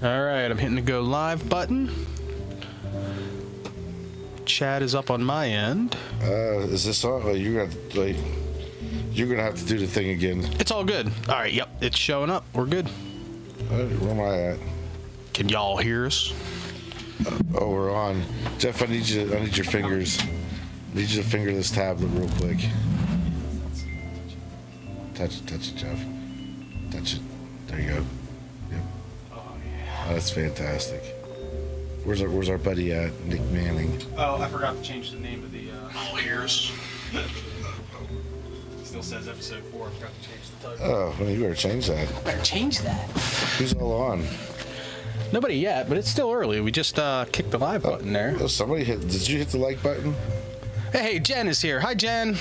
All right, I'm hitting the go live button. Chat is up on my end. Is this on? Oh, you're gonna have to do the thing again. It's all good. All right, yep, it's showing up. We're good. Where am I at? Can y'all hear us? Oh, we're on. Jeff, I need your fingers. I need you to finger this tablet real quick. Touch it, Jeff. Touch it. There you go. Yep. Oh, that's fantastic. Where's our buddy at, Nick Manning? Oh, I forgot to change the name of the all ears. Still says episode 4. I forgot to change the title. Oh, well, you better change that. Better change that. Who's all on? Nobody yet, but it's still early. We just kicked the live button there. Oh, somebody hit. Did you hit the like button? Hey, Jen is here. Hi, Jen.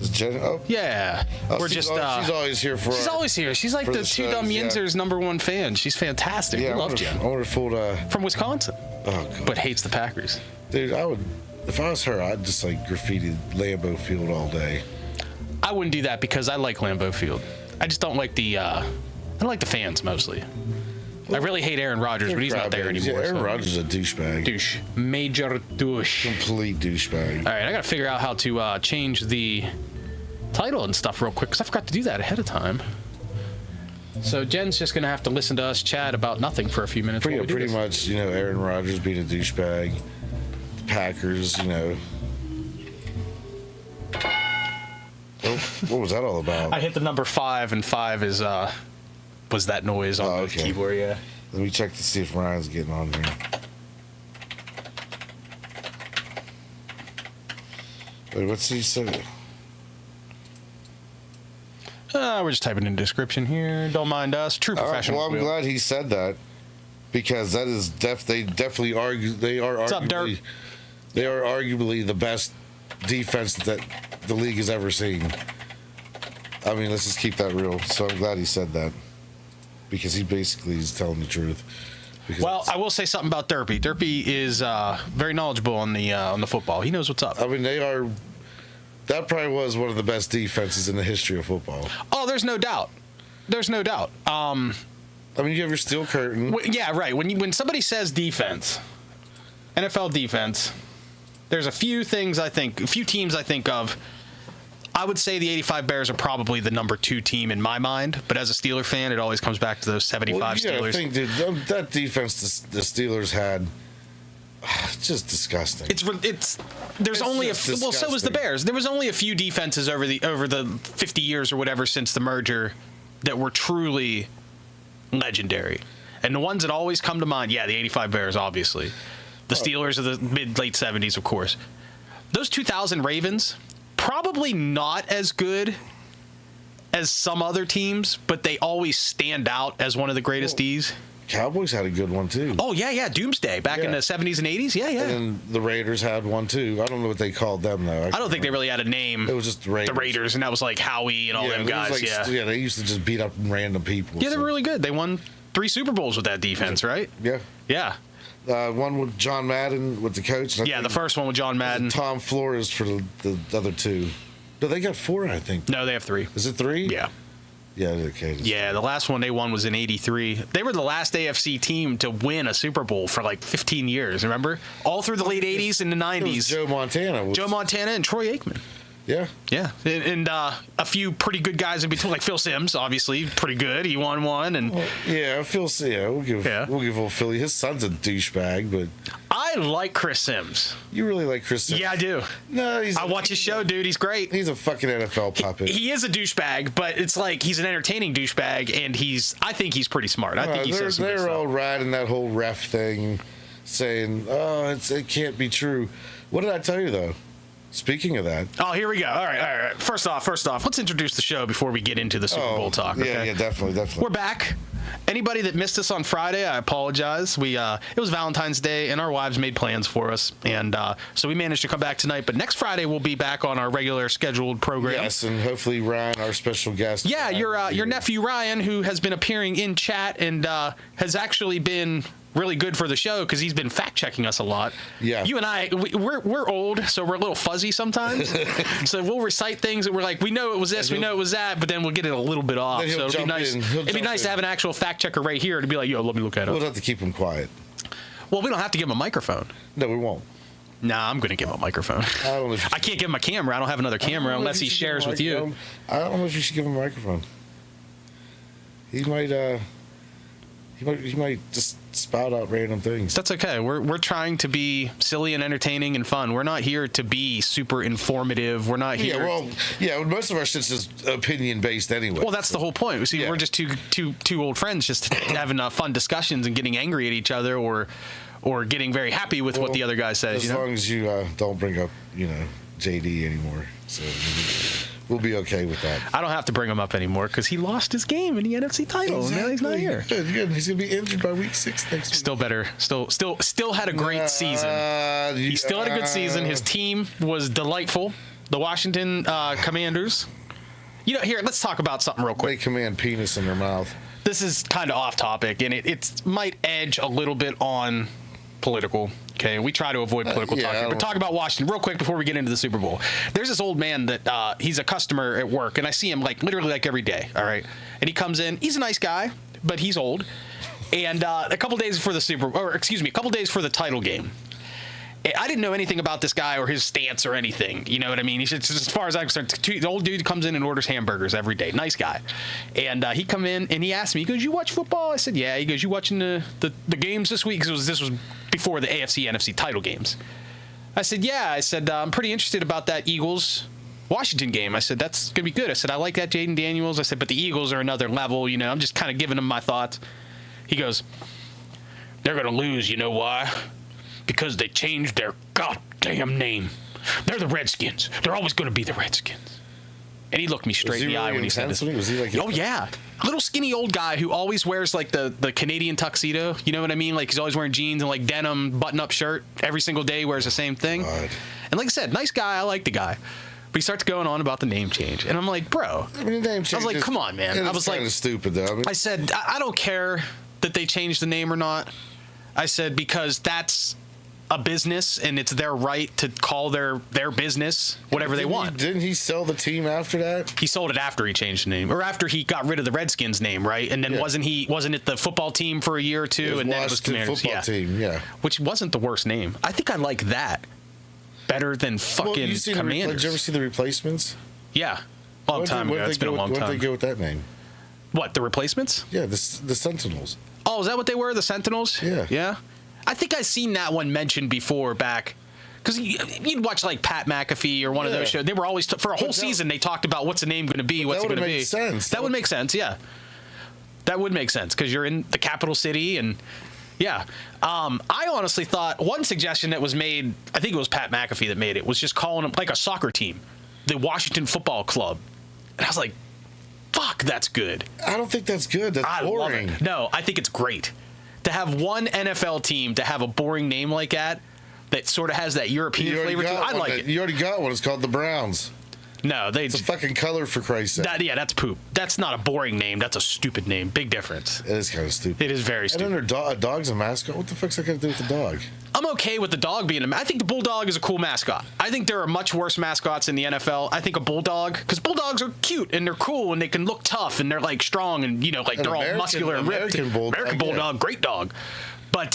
Is Jen? Oh, yeah. We're just. She's always here for. She's always here. She's like the Two Dumb Yinzers #1 fan. She's fantastic. Yeah, I love Jen. I wonder if we'll, from Wisconsin. Oh, God. But hates the Packers. Dude, I would. If I was her, I'd just like graffiti Lambeau Field all day. I wouldn't do that because I like Lambeau Field. I just don't like the. I don't like the fans mostly. I really hate Aaron Rodgers, but he's not there anymore. Yeah, Aaron Rodgers is a douchebag. Douche. Major douche. Complete douchebag. All right, I got to figure out how to change the title and stuff real quick because I forgot to do that ahead of time. So Jen's just going to have to listen to us chat about nothing for a few minutes. Pretty much, Aaron Rodgers being a douchebag. The Packers, Oh, what was that all about? I hit the number 5, and 5 is was that noise on the keyboard, yeah. Let me check to see if Ryan's getting on here. Wait, what's he say? We're just typing in description here. Don't mind us. True professional. Well, I'm glad he said that because that is they definitely argue. They are What's up, arguably, Dirk? They are arguably the best defense that the league has ever seen. I mean, let's just keep that real. So I'm glad he said that because he basically is telling the truth. Well, I will say something about Derpy. Derpy is very knowledgeable on the football. He knows what's up. I mean, they are. That probably was one of the best defenses in the history of football. Oh, there's no doubt. There's no doubt. I mean, you have your steel curtain. Yeah, right. When somebody says defense, NFL defense, there's a few teams I think of. I would say the 85 Bears are probably the number 2 team in my mind, but as a Steeler fan, it always comes back to those 75 Steelers. I think, dude, that defense the Steelers had, it's just disgusting. There's only well, so was the Bears. There was only a few defenses over the 50 years or whatever since the merger that were truly legendary. And the ones that always come to mind, the 85 Bears, obviously. The Steelers of the mid-late 70s, of course. Those 2000 Ravens, probably not as good as some other teams, but they always stand out as one of the greatest Ds. Cowboys had a good one, too. Oh, yeah. Doomsday back in the 70s and 80s. Yeah. And the Raiders had one, too. I don't know what they called them, though. I don't think they really had a name. It was just the Raiders. The Raiders, and that was like Howie and all them guys. Yeah, they used to just beat up random people. Yeah, they were really good. They won 3 Super Bowls with that defense, right? Yeah. Yeah. One with John Madden with the coach. The first one with John Madden. Tom Flores for the other 2. No, they got 4, I think. No, they have 3. Is it 3? Yeah. Yeah, okay. Yeah, the last one they won was in '83. They were the last AFC team to win a Super Bowl for like 15 years, remember? All through the late 80s and the 90s. It was Joe Montana. Joe Montana and Troy Aikman. Yeah. Yeah. And a few pretty good guys in between, like Phil Simms, obviously, pretty good. He won one. And we'll give old Philly. His son's a douchebag, but I like Chris Simms. You really like Chris Simms? Yeah, I do. No, I watch his show, dude. He's great. He's a fucking NFL puppet. He is a douchebag, but it's like he's an entertaining douchebag, and I think he's pretty smart. I think he says some good They're all stuff. riding that whole ref thing, saying, it can't be true. What did I tell you, though? Speaking of that. Oh, here we go. All right. First off, let's introduce the show before we get into the Super Bowl talk. Okay? Yeah, definitely. We're back. Anybody that missed us on Friday, I apologize. It was Valentine's Day, and our wives made plans for us, and so we managed to come back tonight. But next Friday, we'll be back on our regular scheduled program. Yes, and hopefully Ryan, our special guest. Yeah, your nephew Ryan, who has been appearing in chat and has actually been really good for the show because he's been fact checking us a lot. Yeah. You and I, we're old, so we're a little fuzzy sometimes. So we'll recite things that we're like, we know it was this, we know it was that, but then we'll get it a little bit off. So it'd be nice. It'd be nice to have an actual fact checker right here to be like, yo, let me look at it. We'll have to keep him quiet. Well, we don't have to give him a microphone. No, we won't. Nah, I'm going to give him a microphone. I can't give him a camera. I don't have another camera unless he shares with you. I don't know if you should give him a microphone. He might just spout out random things. That's okay. We're trying to be silly and entertaining and fun. We're not here to be super informative. We're not here. Most of our shit's just opinion based anyway. Well, that's the whole point. See, we're just two old friends just having fun discussions and getting angry at each other or getting very happy with what the other guy says. As long as you don't bring up, JD anymore. So we'll be okay with that. I don't have to bring him up anymore because he lost his game in the NFC title. Exactly. And now he's not here. Good. He's gonna be injured by week 6 next week. Still better. Still had a great season. He still had a good season. His team was delightful. The Washington Commanders. Here, let's talk about something real quick. They command penis in their mouth. This is kind of off topic, and it might edge a little bit on political. Okay, we try to avoid political talk here, but talk about Washington real quick before we get into the Super Bowl. There's this old man that he's a customer at work, and I see him literally every day. All right, and he comes in. He's a nice guy, but he's old. And a couple days before a couple days for the title game, I didn't know anything about this guy or his stance or anything. You know what I mean? He's just, as far as I'm concerned, the old dude comes in and orders hamburgers every day. Nice guy. And he come in and he asked me, he goes, "You watch football?" I said, "Yeah." He goes, "You watching the games this week?" Because this was before the AFC, NFC title games. I said, "Yeah." I said, "I'm pretty interested about that Eagles-Washington game." I said, "That's going to be good." I said, "I like that Jaden Daniels." I said, "But the Eagles are another level. I'm just kind of giving him my thoughts." He goes, "They're going to lose. You know why? Because they changed their goddamn name. They're the Redskins. They're always going to be the Redskins." And he looked me straight in the eye when he said this. Was he oh, yeah. Little skinny old guy who always wears the Canadian tuxedo. You know what I mean? He's always wearing jeans and denim button-up shirt. Every single day wears the same thing. God. And like I said, nice guy. I like the guy. But he starts going on about the name change. And I'm like, bro. Name change. I was like, come on, man. I was like, kind of stupid, though. I said, I don't care that they changed the name or not. I said, because that's a business and it's their right to call their business whatever they want. Didn't he sell the team after that? He sold it after he changed the name, or after he got rid of the Redskins name, right? And then wasn't it the football team for a year or two, and then it was Commanders? Football team, yeah. Which wasn't the worst name. I think I like that better than fucking Commanders. Did you ever see the Replacements? Yeah, long time ago. It's been a long time. What did they go with that name? What, the Replacements? Yeah, the Sentinels. Oh, is that what they were? The Sentinels? Yeah. Yeah. I think I've seen that one mentioned before back. Because you'd watch Pat McAfee or one of those shows. They were always, for a whole season, they talked about what's the name going to be, what's it going to be. That would make sense, yeah. That would make sense because you're in the capital city and, yeah. I honestly thought one suggestion that was made, I think it was Pat McAfee that made it, was just calling them like a soccer team, the Washington Football Club. And I was like, fuck, that's good. I don't think that's good. That's boring. Love it. No, I think it's great. To have one NFL team to have a boring name like that sort of has that European flavor to it. I like it. You already got one. It's called the Browns. No, it's a fucking color, for Christ's sake. That's poop. That's not a boring name. That's a stupid name. Big difference. It is kind of stupid. It is very stupid. And then a dog's a mascot. What the fuck's that got to do with the dog? I'm okay with the dog being I think the bulldog is a cool mascot. I think there are much worse mascots in the NFL. I think a bulldog, because bulldogs are cute and they're cool and they can look tough and they're strong and they're all muscular and ripped. American bulldog, great dog. But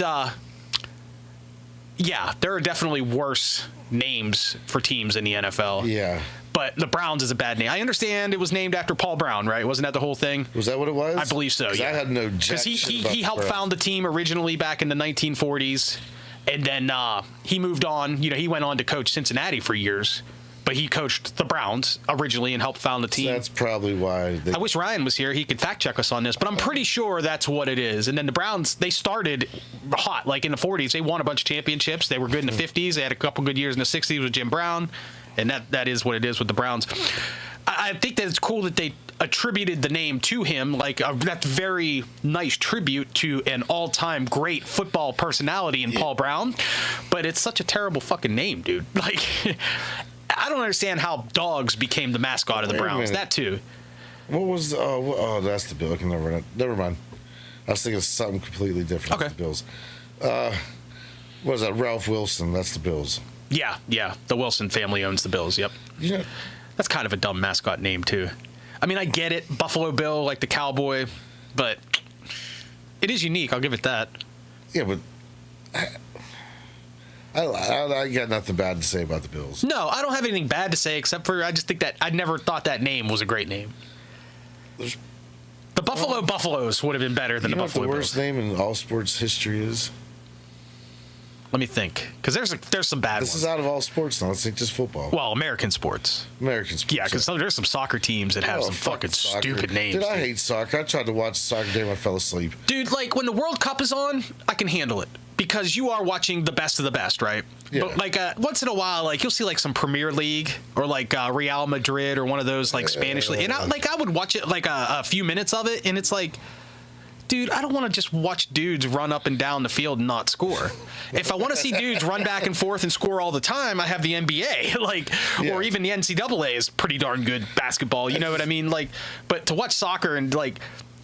yeah, there are definitely worse names for teams in the NFL. Yeah. But the Browns is a bad name. I understand it was named after Paul Brown, right? Wasn't that the whole thing? Was that what it was? I believe so, yeah. I had no because he helped found the team originally back in the 1940s. And then he moved on. He went on to coach Cincinnati for years. But he coached the Browns originally and helped found the team. So that's probably why. I wish Ryan was here. He could fact check us on this. But I'm pretty sure that's what it is. And then the Browns, they started hot. In the 40s, they won a bunch of championships. They were good in the 50s. They had a couple good years in the 60s with Jim Brown. And that is what it is with the Browns. I think that it's cool that they attributed the name to him. That's very nice tribute to an all-time great football personality in Paul Brown. But it's such a terrible fucking name, dude. I don't understand how dogs became the mascot of the Browns. That too. What was? That's the bill. Never mind. I was thinking of something completely different. Okay. The Bills. What is that? Ralph Wilson. That's the Bills. Yeah. The Wilson family owns the Bills. Yep. You know, That's kind of a dumb mascot name too. I mean, I get it, Buffalo Bill, like the cowboy, but it is unique. I'll give it that. yeah, but I got nothing bad to say about the Bills. No, I don't have anything bad to say except for I just think that I never thought that name was a great name. The Buffalo Buffaloes would have been better than You the know what the Buffalo worst Bills. name in all sports history is? Let me think, because there's some bad This ones. is out of all sports now. Let's think just football. Well, American sports. American sports. Yeah, because there's some soccer teams that have Oh, some fucking soccer. stupid names. Dude, I dude. hate soccer. I tried to watch a soccer game. I fell asleep. Dude, like when the World Cup is on, I can handle it because you are watching the best of the best, right? Yeah. But like once in a while, like you'll see like some Premier League or like Real Madrid or one of those like Spanish league, and I would watch it like a few minutes of it, and it's like, dude, I don't want to just watch dudes run up and down the field and not score. If I want to see dudes run back and forth and score all the time, I have the NBA, like, or even the NCAA is pretty darn good basketball. You know what I mean? Like, but to watch soccer and like,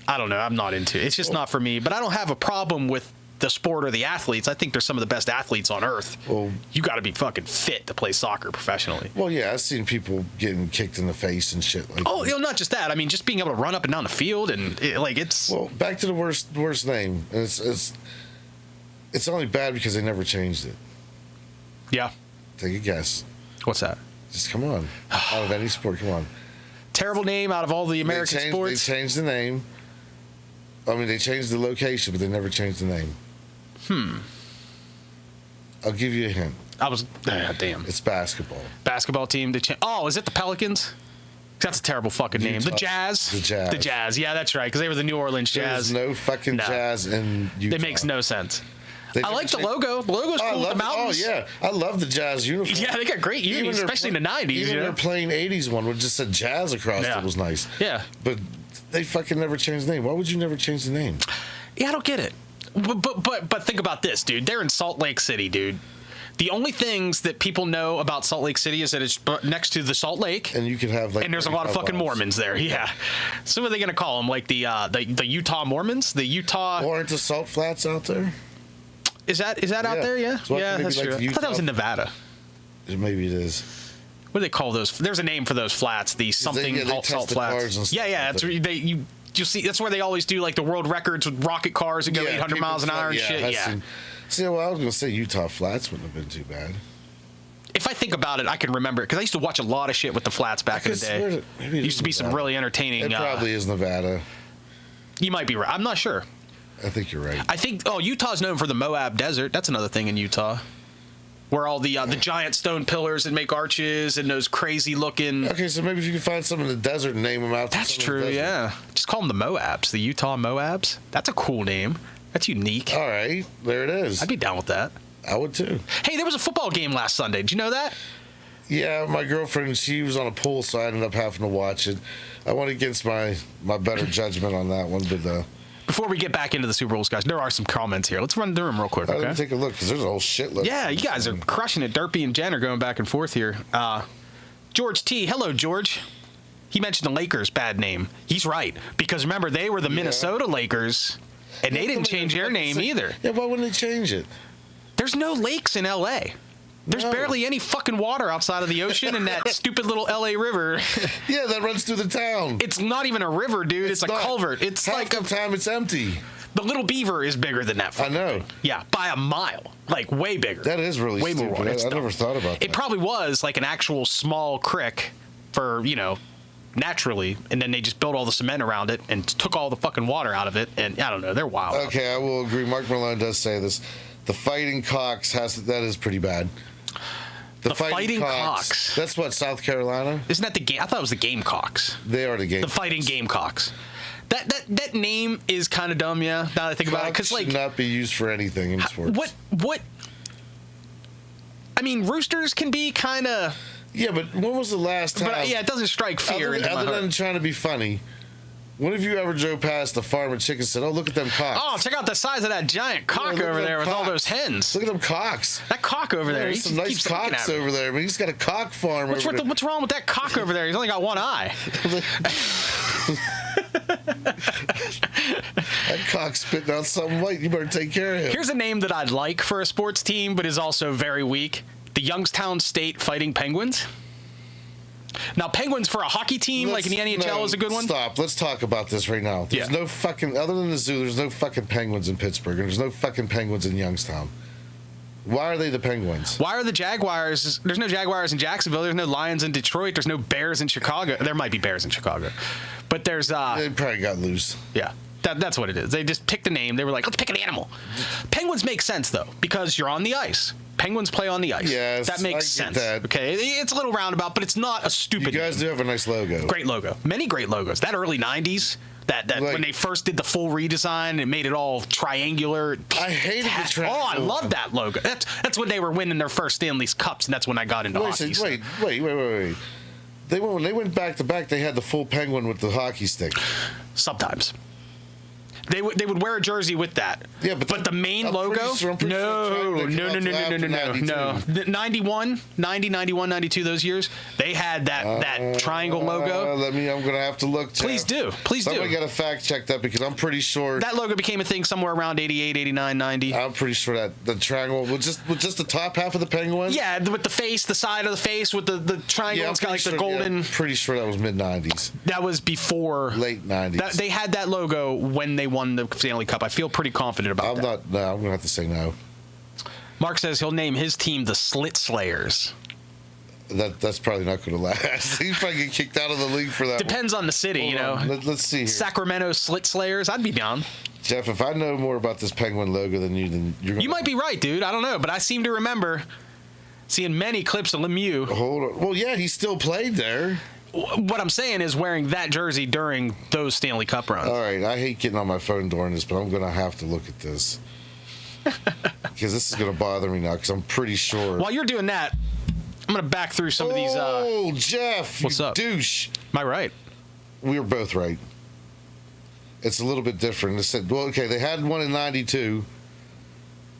I don't know, I'm not into it. It's just not for me. But I don't have a problem with the sport or the athletes. I think they're some of the best athletes on earth. Well, You got to be fucking fit to play soccer professionally. Well, yeah, I've seen people getting kicked in the face and shit. Like, Oh, not just that. I mean, just being able to run up and down the field and it's. well, back to the worst name. And it's only bad because they never changed it. Yeah. Take a guess. What's that? Just come on. Out of any sport, come on. Terrible name out of all the American sports. They changed the name. I mean, they changed the location, but they never changed the name. I'll give you a hint. Damn. It's basketball. Basketball team. Is it the Pelicans? That's a terrible fucking name. The Jazz. The Jazz. The Jazz. Yeah, that's right. Because they were the New Orleans Jazz. There's no fucking Jazz in Utah. It makes no sense. They I never like the changed- logo. The logo's cool with the mountains. Oh, yeah. I love the Jazz uniform. Yeah, they got great unis, especially in the 90s. Even You know? their plain 80s one with just said Jazz across it was nice. Yeah. But they fucking never changed the name. Why would you never change the name? Yeah, I don't get it. But think about this, dude. They're in Salt Lake City, dude. The only things that people know about Salt Lake City is that it's next to the Salt Lake. And you could have like. And there's a lot of fucking Mormons there. Yeah. So what are they gonna call them? Like the Utah Mormons? The Utah. Or aren't the salt flats out there? Is that out there? Yeah. So Yeah, that's like true. I thought that was in Nevada. Maybe it is. What do they call those? There's a name for those flats. The something they salt test the flats. cars and stuff Yeah. like That's that. where you see. That's where they always do like the world records with rocket cars that go 800 miles an hour and shit. Yeah. See, well, I was gonna say Utah flats wouldn't have been too bad. If I think about it, I can remember it because I used to watch a lot of shit with the flats back in the day. Maybe Used to be some really entertaining. It probably is Nevada. You might be right. I'm not sure. I think you're right. I think. Oh, Utah's known for the Moab Desert. That's another thing in Utah, where all the giant stone pillars that make arches and those crazy looking. Okay, so maybe if you could find some in the desert and name them out. That's true. Yeah. Just call them the Moabs, the Utah Moabs. That's a cool name. That's unique. All right, there it is. I'd be down with that. I would too. Hey, there was a football game last Sunday. Did you know that? Yeah, my girlfriend, she was on a pool, so I ended up having to watch it. I went against my better judgment on that one, but Before we get back into the Super Bowl discussion, there are some comments here. Let's run through them real quick, let me okay? take a look because there's a whole shitload. Yeah, you guys are crushing it. Derpy and Jen are going back and forth here. George T. Hello, George. He mentioned the Lakers, bad name. He's right. Because remember, they were the Minnesota Lakers, and they didn't change their name either. Yeah, why wouldn't they change it? There's no lakes in L.A. There's barely any fucking water outside of the ocean and that stupid little L.A. river. Yeah, that runs through the town. It's not even a river, dude. It's a not. culvert. It's Half like the time it's empty. the Little Beaver is bigger than that. I fucking know. thing. Yeah, by a mile. Like, way bigger. That is really way stupid. more water. It's I dumb. never thought about that. It probably was like an actual small creek for, naturally, and then they just built all the cement around it and took all the fucking water out of it, and I don't know, they're wild. Okay, I will agree. Mark Malone does say this. The Fighting Cocks that is pretty bad. The Fighting Cocks. That's what, South Carolina? Isn't that the game? I thought it was the Gamecocks. They are the game. The Fighting Gamecocks. That name is kind of dumb, yeah. Now that I think about it, because should not be used for anything in sports. What? I mean, roosters can be kind of. Yeah, but when was the last time? But it doesn't strike fear into my other heart. than trying to be funny. When have you ever drove past the farm and chicken and said, "Oh, look at them cocks"? Oh, check out the size of that giant cock look at over them there with all cocks. those hens. Look at them cocks. That cock over there. There's some nice keeps looking cocks at me. over there. I mean, he's got a cock farm over there. What's wrong with that cock over there? He's only got one eye. That cock's spitting out something white. You better take care of him. Here's a name that I'd like for a sports team, but is also very weak. The Youngstown State Fighting Penguins. Now, Penguins for a hockey team like in the NHL is a good one. Stop. Let's talk about this right now. There's no fucking, other than the zoo, there's no fucking Penguins in Pittsburgh, and there's no fucking Penguins in Youngstown. Why are they the Penguins? Why are the Jaguars? There's no Jaguars in Jacksonville. There's no Lions in Detroit. There's no Bears in Chicago. There might be Bears in Chicago. But there's... They probably got loose. Yeah. That's what it is. They just picked a name. They were like, let's pick an animal. Penguins make sense, though, because you're on the ice. Penguins play on the ice. Yes, that makes sense. That. Okay, it's a little roundabout, but it's not a stupid. You guys do have a nice logo. Great logo. Many great logos. That early '90s, that like, when they first did the full redesign and made it all triangular. I hated the triangle. Oh, I love that logo. That's when they were winning their first Stanley's Cups, and that's when I got into hockey. Wait. When they went back to back, they had the full penguin with the hockey stick. Sometimes. They would wear a jersey with that. Yeah, but the main logo? No. 91, 90, 91, 92, those years, they had that triangle logo. I'm going to have to look. Please do. Somebody got to fact check that because I'm pretty sure. That logo became a thing somewhere around 88, 89, 90. I'm pretty sure that the triangle was just the top half of the penguin. Yeah, with the face, the side of the face with the triangle. It's got like the golden. Yeah, pretty sure that was mid-90s. That was before. Late 90s. They had that logo when they won the Stanley Cup. I feel pretty confident about that. I'm going to have to say no. Mark says he'll name his team the Slit Slayers. That's probably not going to last. He's probably get kicked out of the league for that. Depends on the city, you know. Let's see here. Sacramento Slit Slayers. I'd be down. Jeff, if I know more about this penguin logo than you, then you're going to... You might be right, dude. I don't know, but I seem to remember seeing many clips of Lemieux. Hold on. Well, yeah, he still played there. What I'm saying is wearing that jersey during those Stanley Cup runs. All right, I hate getting on my phone during this, but I'm going to have to look at this. Because this is going to bother me now, because I'm pretty sure. While you're doing that, I'm going to back through some of these. Oh, Jeff, what's up? Douche. Am I right? We were both right. It's a little bit different. They said, well, okay, they had one in 92,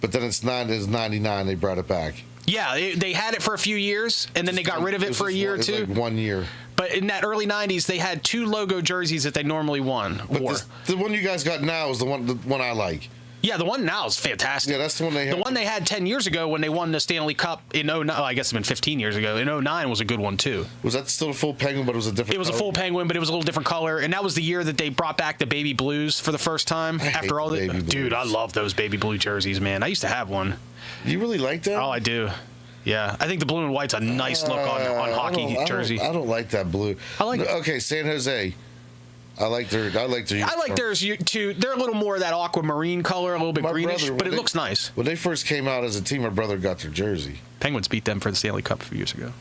but then it's 99, they brought it back. Yeah, they had it for a few years, and then they got rid of it for a year or two. Like 1 year. But in that early 90s, they had two logo jerseys that they normally wore. The one you guys got now is the one I like. Yeah, the one now is fantastic. Yeah, that's the one they had. The one they had 10 years ago when they won the Stanley Cup in 09. Oh, I guess it's been 15 years ago. In 09 was a good one, too. Was that still a full penguin, but it was a different It was color? A full penguin, but it was a little different color. And that was the year that they brought back the baby blues for the first time. After all the dude, I love those baby blue jerseys, man. I used to have one. You really like that? Oh, I do. Yeah, I think the blue and white's a nice look on hockey jersey. I don't like that blue. I like it. Okay, San Jose. I like theirs. I like theirs too. They're a little more of that aquamarine color, a little bit greenish, but it looks nice. When they first came out as a team, my brother got their jersey. Penguins beat them for the Stanley Cup a few years ago.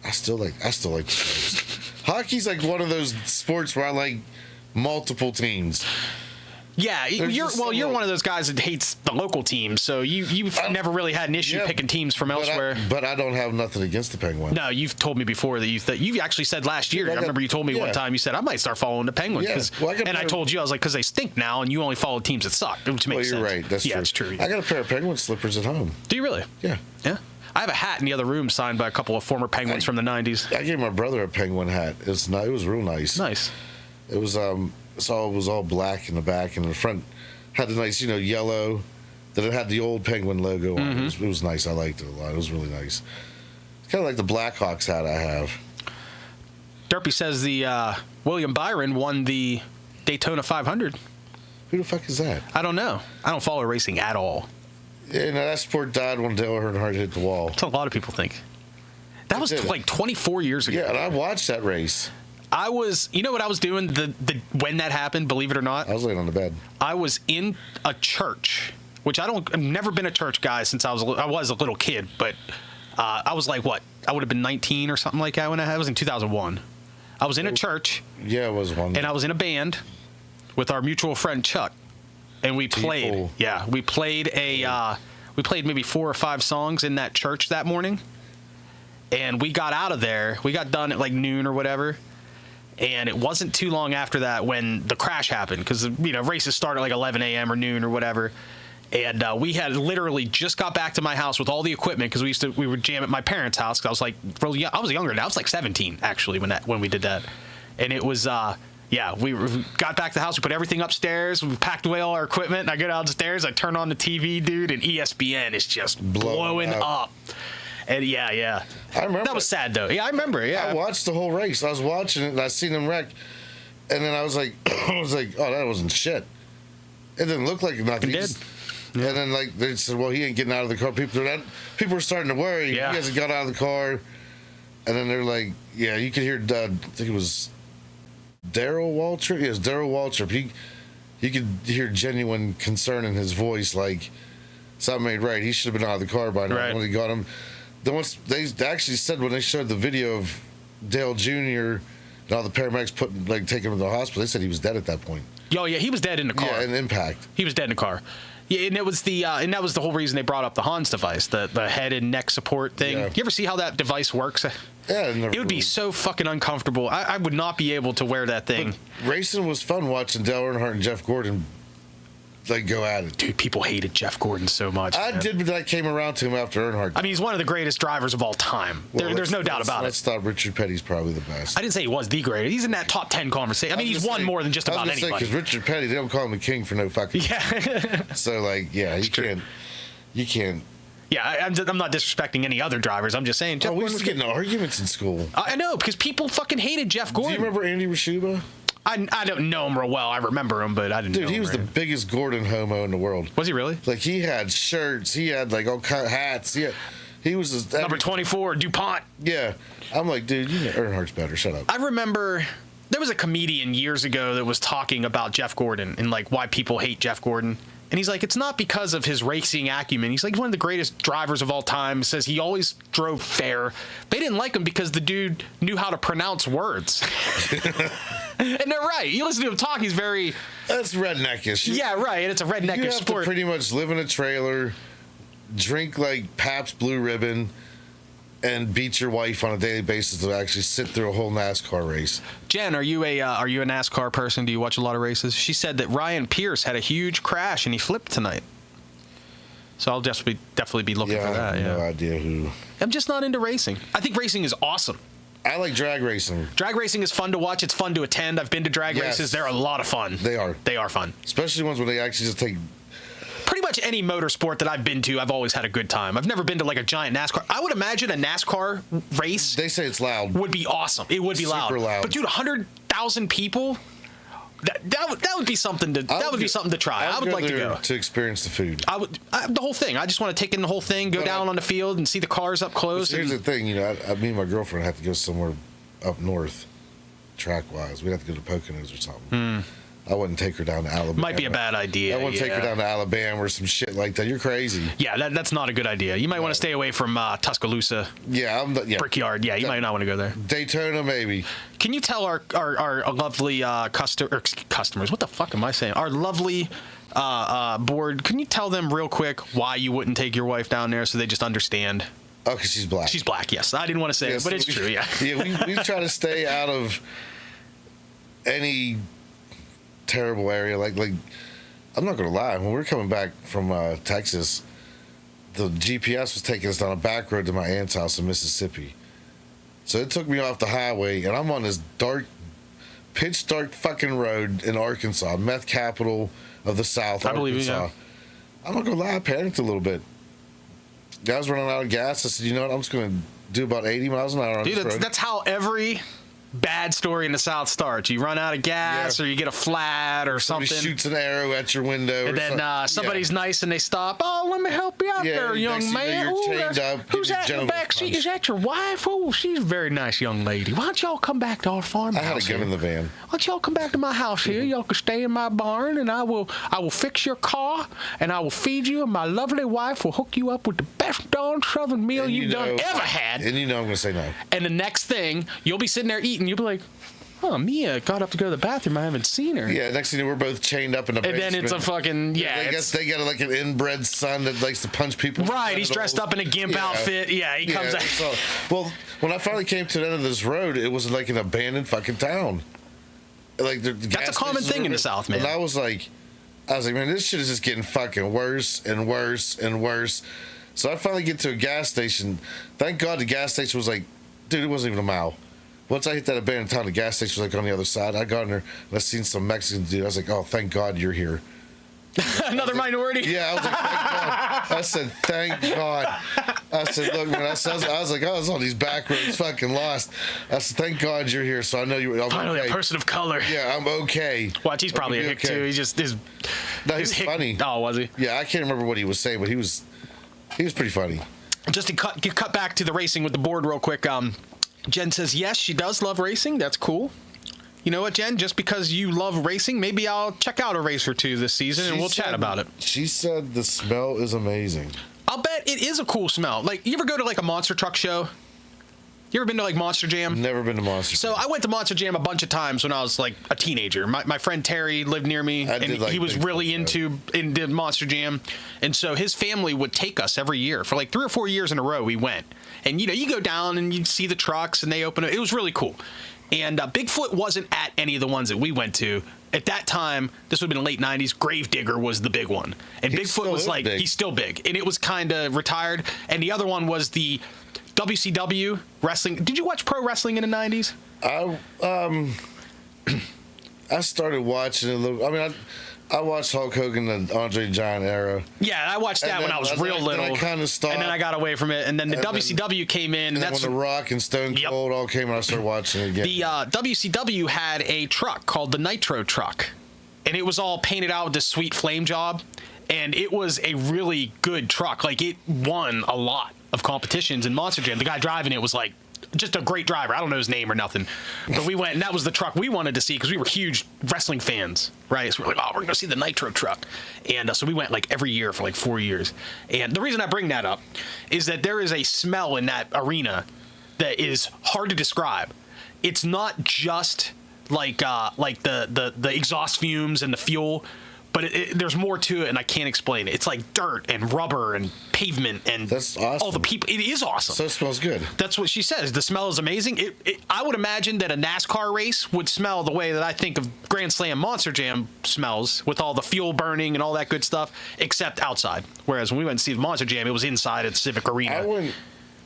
I still like the Stars. Hockey's like one of those sports where I like multiple teams. Yeah, you're one of those guys that hates the local teams, so you've never really had an issue picking teams from elsewhere. But I don't have nothing against the Penguins. No, you've told me before that you actually said last year. I remember you told me one time you said I might start following the Penguins. Yeah. And I told you I was like because they stink now, and you only follow teams that suck, which makes sense. You're right. That's true. It's true. I got a pair of Penguin slippers at home. Do you really? Yeah. Yeah. I have a hat in the other room signed by a couple of former Penguins from the 90s. I gave my brother a Penguin hat. It was real nice. Nice. It was it was all black in the back, and the front had a nice, yellow. That it had the old Penguin logo on it. It was nice. I liked it a lot. It was really nice. It's kind of like the Blackhawks hat I have. Derpy says the William Byron won the Daytona 500. Who the fuck is that? I don't know. I don't follow racing at all. Yeah, no, that sport died when Dale Earnhardt hit the wall. That's what a lot of people think. That was like 24 years ago. Yeah, and I watched that race. I was, you know what I was doing when that happened, believe it or not? I was laying on the bed. I was in a church, which I've never been a church guy since I was a little kid, but I was like, what? I would have been 19 or something like that when I was in 2001. I was in a church. Yeah, it was one. And I was in a band with our mutual friend Chuck. And we played. Yeah, we played maybe 4 or 5 songs in that church that morning. And we got out of there. We got done at like noon or whatever. And it wasn't too long after that when the crash happened because races start at like 11 a.m. or noon or whatever. And we had literally just got back to my house with all the equipment because we would jam at my parents' house because I was like really young. I was younger. I was like 17 actually when we did that. And it was Yeah, we got back to the house. We put everything upstairs. We packed away all our equipment. And I go downstairs. I turn on the TV, dude, and ESPN is just blowing up. And yeah. I remember. That was sad, though. Yeah, I remember. Yeah. I watched the whole race. I was watching it, and I seen him wreck. And then I was like, oh, that wasn't shit. It didn't look like nothing. It did. Yeah. And then, like, they said, well, he ain't getting out of the car. People were starting to worry. Yeah. He hasn't got out of the car. And then they're like, yeah, you could hear, I think it was Darrell Waltrip. Yes, Darrell Waltrip. You could hear genuine concern in his voice, like, something ain't right. He should have been out of the car by now when he got him. Then once they actually said when they showed the video of Dale Jr. and all the paramedics taking him to the hospital, they said he was dead at that point. Oh yeah, he was dead in the car. Yeah, an impact. He was dead in the car. Yeah, and that was the whole reason they brought up the Hans device, the head and neck support thing. Yeah. You ever see how that device works? Yeah, it would be so fucking uncomfortable. I would not be able to wear that thing. But racing was fun watching Dale Earnhardt and Jeff Gordon go at it. Dude, people hated Jeff Gordon so much. I did, but I came around to him after Earnhardt. I mean, he's one of the greatest drivers of all time. There's no doubt about it. Let's thought Richard Petty's probably the best. I didn't say he was the greatest. He's in that top 10 conversation. I mean, he's won more than just about anybody. Because Richard Petty, they don't call him the king for no fucking. Yeah. So you can't. Yeah, I'm not disrespecting any other drivers. I'm just saying. Jeff We used to get in arguments in school. I know, because people fucking hated Jeff Gordon. Do you remember Andy Rashuba? I don't know him real well. I remember him, but I didn't know him. Dude, he was the biggest Gordon homo in the world. Was he really? Like, he had shirts. He had, like, all kind of hats. He was... Number 24, DuPont. Yeah. I'm like, dude, you know Earnhardt's better. Shut up. I remember there was a comedian years ago that was talking about Jeff Gordon and, like, why people hate Jeff Gordon. And he's like, it's not because of his racing acumen. He's like one of the greatest drivers of all time. He says he always drove fair. They didn't like him because the dude knew how to pronounce words. And they're right. You listen to him talk, he's very... That's redneckish. Yeah, right. And it's a redneckish sport. You have to pretty much live in a trailer, drink, like, Pabst Blue Ribbon, and beat your wife on a daily basis to actually sit through a whole NASCAR race. Jen, are you a NASCAR person? Do you watch a lot of races? She said that Ryan Pierce had a huge crash and he flipped tonight. So I'll definitely be looking for that. I have no idea who. I'm just not into racing. I think racing is awesome. I like drag racing. Drag racing is fun to watch. It's fun to attend. I've been to drag races. They're a lot of fun. They are. They are fun. Especially ones where they actually just take... Pretty much any motorsport that I've been to, I've always had a good time. I've never been to like a giant NASCAR. I would imagine a NASCAR race. They say it's loud. Would be awesome. It would be super loud. But dude, 100,000 people. That would be something to try. I would like to go to experience the food. The whole thing. I just want to take in the whole thing, go down on the field and see the cars up close. Here's the thing, me and my girlfriend have to go somewhere up north, track wise. We'd have to go to Poconos or something. I wouldn't take her down to Alabama. Might be a bad idea. I wouldn't take her down to Alabama or some shit like that. You're crazy. Yeah, that's not a good idea. You might want to stay away from Tuscaloosa. Yeah, Brickyard. Yeah, you might not want to go there. Daytona, maybe. Can you tell our lovely customers? What the fuck am I saying? Our lovely board. Can you tell them real quick why you wouldn't take your wife down there so they just understand? Oh, because she's black. She's black. Yes, I didn't want to say it, but it's true. Yeah. Yeah, we try to stay out of any terrible area. Like I'm not gonna lie, when we were coming back from Texas, the GPS was taking us down a back road to my aunt's house in Mississippi. So it took me off the highway, and I'm on this pitch dark fucking road in Arkansas, meth capital of the South. I believe you. Yeah. I'm not gonna lie, I panicked a little bit. I was running out of gas. I said, you know what? I'm just gonna do about 80 miles an hour on this road. That's how every bad story in the South starts. You run out of gas, or you get a flat, or something. Somebody shoots an arrow at your window, and then somebody's nice and they stop. Oh, let me help you out there, young man. Who's that in the back seat? Is that your wife? Oh, she's a very nice young lady. Why don't y'all come back to our farmhouse? I had a gun in the van. Why don't y'all come back to my house here? Y'all can stay in my barn, and I will fix your car, and I will feed you, and my lovely wife will hook you up with the best darn Southern meal you've ever had. And I'm going to say no. And the next thing, you'll be sitting there eating. You'll be like, oh, Mia got up to go to the bathroom. I haven't seen her. Yeah, next thing you know, we're both chained up in the basement. And then it's a fucking, I guess they got like an inbred son that likes to punch people. Right, he's dressed up in a gimp outfit. Yeah, he comes out. So, well, when I finally came to the end of this road, it was like an abandoned fucking town. Like that's a common thing in the South, man. And I was like, man, this shit is just getting fucking worse and worse and worse. So I finally get to a gas station. Thank God the gas station was like, dude, it wasn't even a mile. Once I hit that abandoned town, the gas station was like on the other side. I got in there and I seen some Mexican dude. I was like, oh, thank God you're here. Another minority? Yeah, I was like, thank God. I said, thank God. I said, look, man, I was like, I was on these back roads fucking lost. I said, thank God you're here, so I know you're finally okay. A person of color. Yeah, I'm okay. Watch, he's probably a hick, too. He was funny. Oh, was he? Yeah, I can't remember what he was saying, but he was pretty funny. Just to cut back to the racing with the board real quick, Jen says, yes, she does love racing. That's cool. You know what, Jen? Just because you love racing, maybe I'll check out a race or two this season and we'll chat about it. She said the smell is amazing. I'll bet it is a cool smell. Like, you ever go to like a monster truck show? You ever been to like Monster Jam? Never been to Monster Jam. So I went to Monster Jam a bunch of times when I was like a teenager. My friend Terry lived near me, and he was really into Monster Jam. And so his family would take us every year. For like 3 or 4 years in a row, we went. And, you know, you go down and you see the trucks and they open it. It was really cool. And Bigfoot wasn't at any of the ones that we went to. At that time, this would have been the late 90s, Gravedigger was the big one. And Bigfoot was like, he's still big. And it was kind of retired. And the other one was the WCW wrestling. Did you watch pro wrestling in the 90s? I started watching it a little. I mean, I watched Hulk Hogan and Andre the Giant era. Yeah, I watched that when I was real little. I kind of stopped. And then I got away from it. And then the WCW came in. And that's when The Rock and Stone Cold all came and I started watching it again. The WCW had a truck called the Nitro truck. And it was all painted out with this sweet flame job. And it was a really good truck. Like, it won a lot of competitions in Monster Jam. The guy driving it was like just a great driver. I don't know his name or nothing. But we went, and that was the truck we wanted to see because we were huge wrestling fans, right? So we were like, oh, we're going to see the Nitro truck. And so we went like every year for like 4 years. And the reason I bring that up is that there is a smell in that arena that is hard to describe. It's not just like the exhaust fumes and the fuel, but there's more to it, and I can't explain it. It's like dirt and rubber and pavement and that's awesome. All the people. It is awesome. So it smells good. That's what she says. The smell is amazing. I would imagine that a NASCAR race would smell the way that I think of Grand Slam Monster Jam smells, with all the fuel burning and all that good stuff, except outside. Whereas when we went to see the Monster Jam, it was inside at Civic Arena.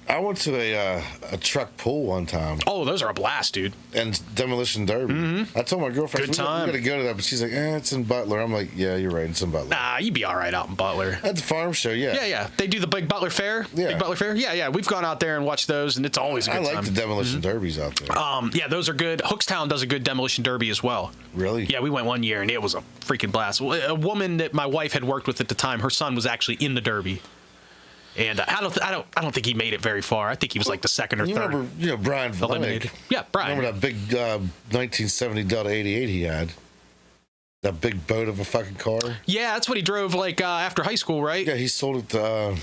I went to a truck pull one time. Oh, those are a blast, dude. And Demolition Derby. Mm-hmm. I told my girlfriend, good time. we got to go to that, but she's like, it's in Butler. I'm like, yeah, you're right, it's in Butler. Nah, you'd be all right out in Butler. At the farm show, yeah. Yeah. They do the big Butler Fair. Yeah. Big Butler Fair. Yeah. We've gone out there and watched those, and it's always a good time. I like the Demolition Derbies out there. Yeah, those are good. Hookstown does a good Demolition Derby as well. Really? Yeah, we went one year, and it was a freaking blast. A woman that my wife had worked with at the time, her son was actually in the Derby. And I don't think he made it very far. I think he was like the second or third. Remember, Brian Valenick? Yeah, Brian. Remember that big 1970 Delta 88 he had? That big boat of a fucking car? Yeah, that's what he drove like after high school, right? Yeah, he sold it to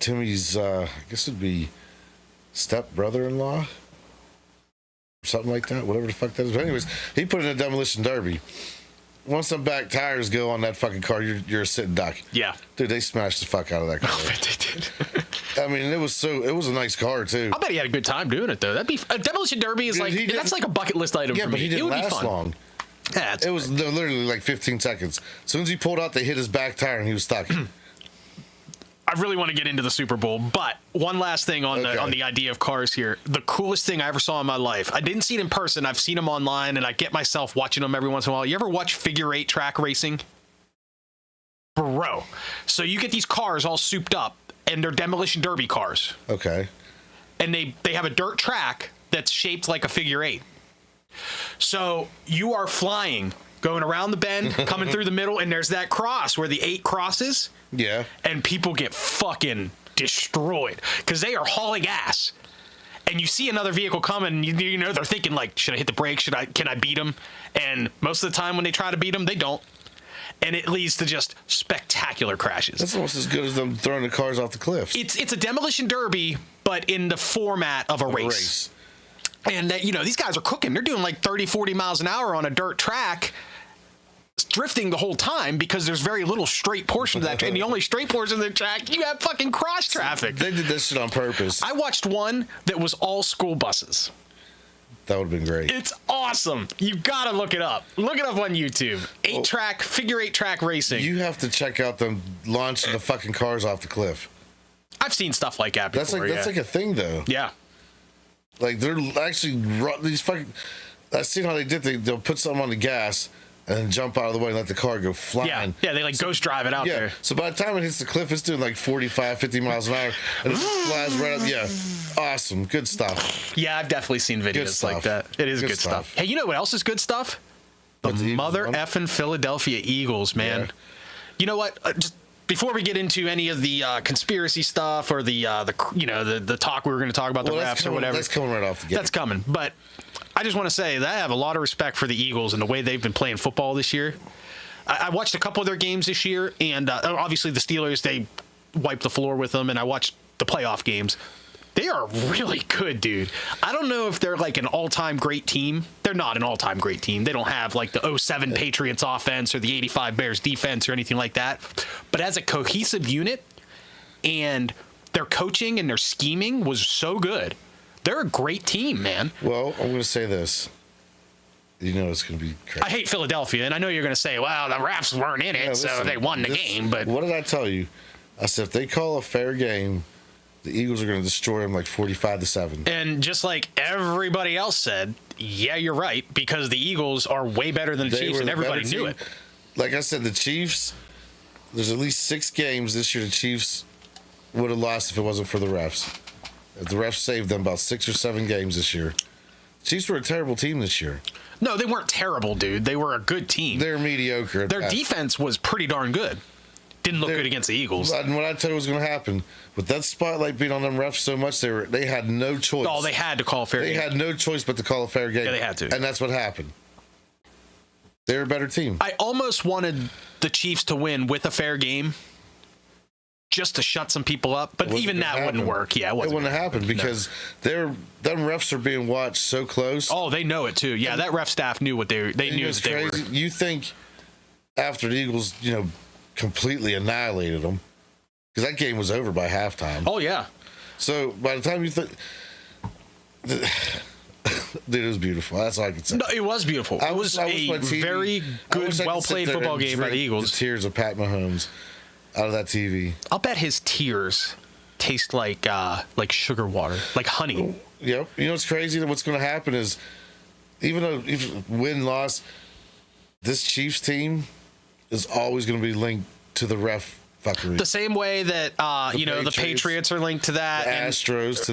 Timmy's, I guess it'd be step-brother-in-law? Something like that, whatever the fuck that is. But anyways, he put it in a Demolition Derby. Once them back tires go on that fucking car, you're a sitting duck. Yeah. Dude, they smashed the fuck out of that car. I bet they did. I mean, it was a nice car, too. I bet he had a good time doing it, though. That'd be a Demolition Derby is that's like a bucket list item for me. Yeah, but he didn't last long. Yeah, it was literally like 15 seconds. As soon as he pulled out, they hit his back tire and he was stuck. I really want to get into the Super Bowl, but one last thing on the idea of cars here. The coolest thing I ever saw in my life. I didn't see it in person. I've seen them online, and I get myself watching them every once in a while. You ever watch figure eight track racing? Bro. So you get these cars all souped up, and they're Demolition Derby cars. Okay. And they have a dirt track that's shaped like a figure eight. So you are flying, going around the bend, coming through the middle, and there's that cross where the 8 crosses. Yeah. And people get fucking destroyed because they are hauling ass. And you see another vehicle coming, and you know they're thinking like, should I hit the brake? Can I beat them? And most of the time when they try to beat them, they don't. And it leads to just spectacular crashes. That's almost as good as them throwing the cars off the cliffs. It's a Demolition Derby, but in the format of a race. And these guys are cooking. They're doing like 30, 40 miles an hour on a dirt track, drifting the whole time because there's very little straight portion of that. And the only straight portion of the track, you have fucking cross traffic. They did this shit on purpose. I watched one that was all school buses. That would have been great. It's awesome. You gotta look it up. Look it up on YouTube. Figure eight track racing. You have to check out them launching the fucking cars off the cliff. I've seen stuff like that before. That's like a thing, though. Yeah. Like they're actually these fucking. I seen how they did. They'll put something on the gas and then jump out of the way and let the car go flying. Yeah, they ghost drive it out there. So by the time it hits the cliff, it's doing like 45, 50 miles an hour, and it just flies right up. Yeah, awesome, good stuff. Yeah, I've definitely seen videos like that. It is good stuff. Hey, you know what else is good stuff? The mother effing Philadelphia Eagles, man. Yeah. You know what? Just before we get into any of the conspiracy stuff or the talk we were going to talk about the refs or whatever, that's coming right off the gate. That's coming, but I just want to say that I have a lot of respect for the Eagles and the way they've been playing football this year. I watched a couple of their games this year, and obviously the Steelers, they wiped the floor with them, and I watched the playoff games. They are really good, dude. I don't know if they're like an all-time great team. They're not an all-time great team. They don't have like the 07 Patriots offense or the 85 Bears defense or anything like that. But as a cohesive unit, and their coaching and their scheming was so good. They're a great team, man. Well, I'm going to say this. You know it's going to be crazy. I hate Philadelphia, and I know you're going to say, well, the refs weren't in it, so they won the game. But what did I tell you? I said if they call a fair game, the Eagles are going to destroy them like 45-7. And just like everybody else said, yeah, you're right, because the Eagles are way better than the Chiefs, and everybody knew it. Like I said, the Chiefs, there's at least 6 games this year the Chiefs would have lost if it wasn't for the refs. The refs saved them about 6 or 7 games this year. Chiefs were a terrible team this year. No, they weren't terrible, dude. They were a good team. They're mediocre. Their defense was pretty darn good. Didn't look good against the Eagles. And what I tell you was going to happen, with that spotlight being on them refs so much, they had no choice. Oh, they had to call a fair game. They had no choice but to call a fair game. Yeah, they had to. And that's what happened. They were a better team. I almost wanted the Chiefs to win with a fair game, just to shut some people up, but even that wouldn't work. Yeah, it wouldn't happen because them refs are being watched so close. Oh, they know it too. Yeah, that ref staff knew what they knew. It's crazy. You think after the Eagles, completely annihilated them, because that game was over by halftime. Oh yeah. So by the time you think, dude, it was beautiful. That's all I can say. No, it was beautiful. It was a very good, well played football game by the Eagles. The tears of Pat Mahomes out of that TV. I'll bet his tears taste like sugar water, like honey. Yep. You know what's crazy? What's going to happen is, even though win-loss, this Chiefs team is always going to be linked to the ref fuckery. The same way that the Patriots are linked to that, the Astros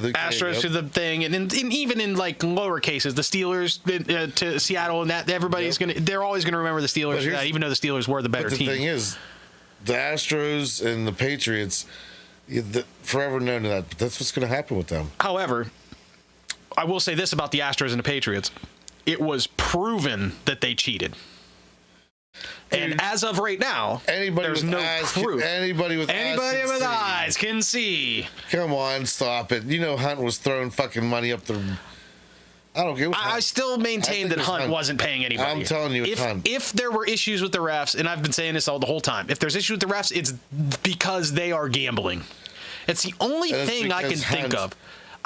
to the thing, and even in like lower cases, the Steelers to Seattle, and that everybody's they're always gonna remember the Steelers for that, even though the Steelers were the better team. The thing is, the Astros and the Patriots, forever known to that. But that's what's going to happen with them. However, I will say this about the Astros and the Patriots: it was proven that they cheated. And as of right now, there's no proof. Anybody with eyes can see. Come on, stop it. Hunt was throwing fucking money up the... I don't care. I still maintain that Hunt wasn't paying anybody. I'm telling you, if there were issues with the refs, and I've been saying this the whole time, if there's issues with the refs, it's because they are gambling. It's the only thing I can think of.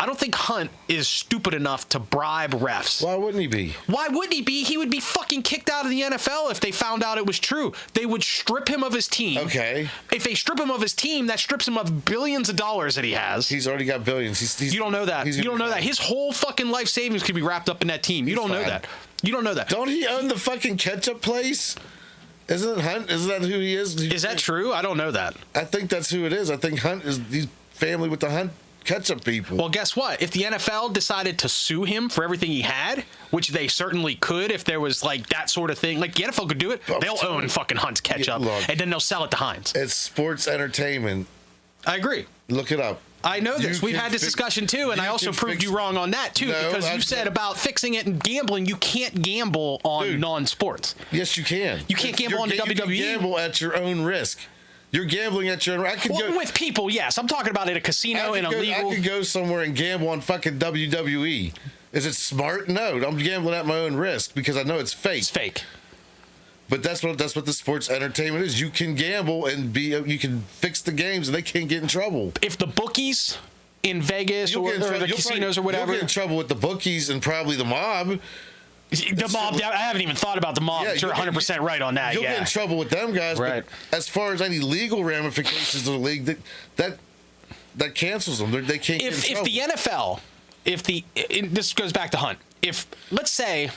I don't think Hunt is stupid enough to bribe refs. Why wouldn't he be? Why wouldn't he be? He would be fucking kicked out of the NFL if they found out it was true. They would strip him of his team. Okay. If they strip him of his team, that strips him of billions of dollars that he has. He's already got billions. You don't know that. You don't know that. His whole fucking life savings could be wrapped up in that team. You don't know that. You don't know that. Don't he own the fucking ketchup place? Isn't it Hunt? Isn't that who he is? Is that true? I don't know that. I think that's who it is. I think Hunt is the family with the Hunt ketchup people. Well, guess what? If the NFL decided to sue him for everything he had, which they certainly could if there was like that sort of thing, like the NFL could do it, they'll own fucking Hunt's ketchup, and then they'll sell it to Heinz. It's sports entertainment. I agree. Look it up. I know this. We've had this discussion too, and I also proved you wrong on that too, because you said about fixing it and gambling. You can't gamble on non-sports. Yes, you can. You can't gamble on the WWE. You can gamble at your own risk. You're gambling at your own... with people, yes. I'm talking about at a casino in a legal... I could go somewhere and gamble on fucking WWE. Is it smart? No. I'm gambling at my own risk because I know it's fake. It's fake. But that's what the sports entertainment is. You can gamble and you can fix the games and they can't get in trouble. If the bookies in Vegas or the casinos or whatever... You'll get in trouble with the bookies and probably the mob... The mob, I haven't even thought about the mob. Yeah, you're 100% right on that. You'll get in trouble with them guys. Right. But as far as any legal ramifications of the league, that cancels them. They can't get in trouble. If the NFL this goes back to Hunt. If let's say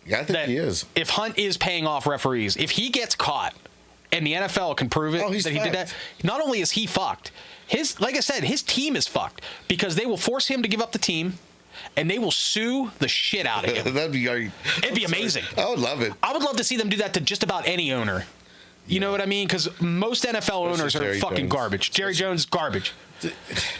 Yeah, I think he is. If Hunt is paying off referees, if he gets caught and the NFL can prove it that he did that, not only is he fucked, like I said, his team is fucked because they will force him to give up the team and they will sue the shit out of him. That'd be great. It'd be amazing. I would love it. I would love to see them do that to just about any owner. You know what I mean? Because most NFL owners are fucking garbage. Jerry Jones, garbage.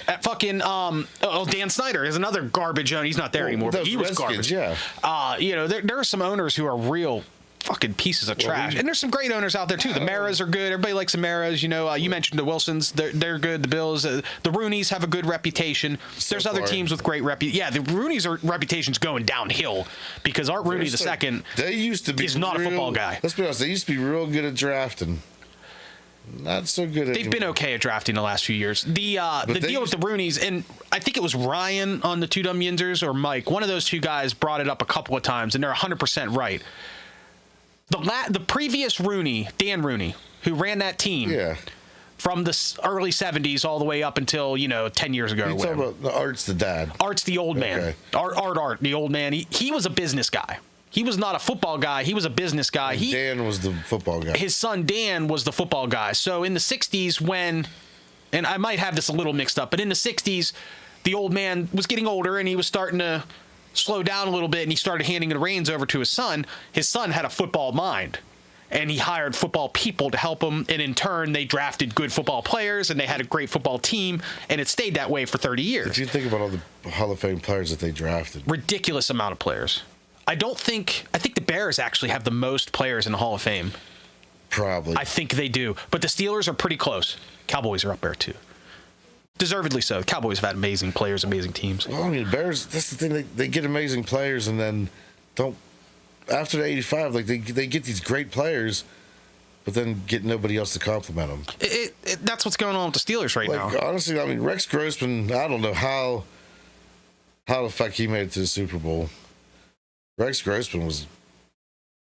At fucking Dan Snyder is another garbage owner. He's not there anymore, but he was garbage. Yeah. There are some owners who are real fucking pieces of trash, and there's some great owners out there too. The Maras are good. Everybody likes the Maras. You mentioned the Wilsons. They're good. The Bills, the Rooneys have a good reputation. There's other teams with great reputation. Yeah, the Rooneys' reputation's going downhill because Art Rooney II. They used to be. Is not a football guy. Let's be honest. They used to be real good at drafting. Not so good. They've been okay at drafting the last few years. The deal with the Rooneys, and I think it was Ryan on the Two Dumb Yinzers or Mike. One of those two guys brought it up a couple of times, and they're 100% right. The previous Rooney, Dan Rooney, who ran that team from the early 70s all the way up until 10 years ago. You're talking about Art's the dad. Art's the old man. Art, the old man. He was a business guy. He was not a football guy. He was a business guy. Dan was the football guy. His son Dan was the football guy. So in the 60s and I might have this a little mixed up, but in the 60s, the old man was getting older and he was starting to slow down a little bit and he started handing the reins over to his son. His son had a football mind and he hired football people to help him. And in turn, they drafted good football players and they had a great football team. And it stayed that way for 30 years. If you think about all the Hall of Fame players that they drafted. Ridiculous amount of players. I think the Bears actually have the most players in the Hall of Fame. Probably. I think they do. But the Steelers are pretty close. Cowboys are up there too. Deservedly so. The Cowboys have had amazing players, amazing teams. Well, I mean, Bears, that's the thing. They get amazing players and then after the 85, like they get these great players, but then get nobody else to compliment them. That's what's going on with the Steelers right now. Honestly, I mean, Rex Grossman, I don't know how the fuck he made it to the Super Bowl. Rex Grossman was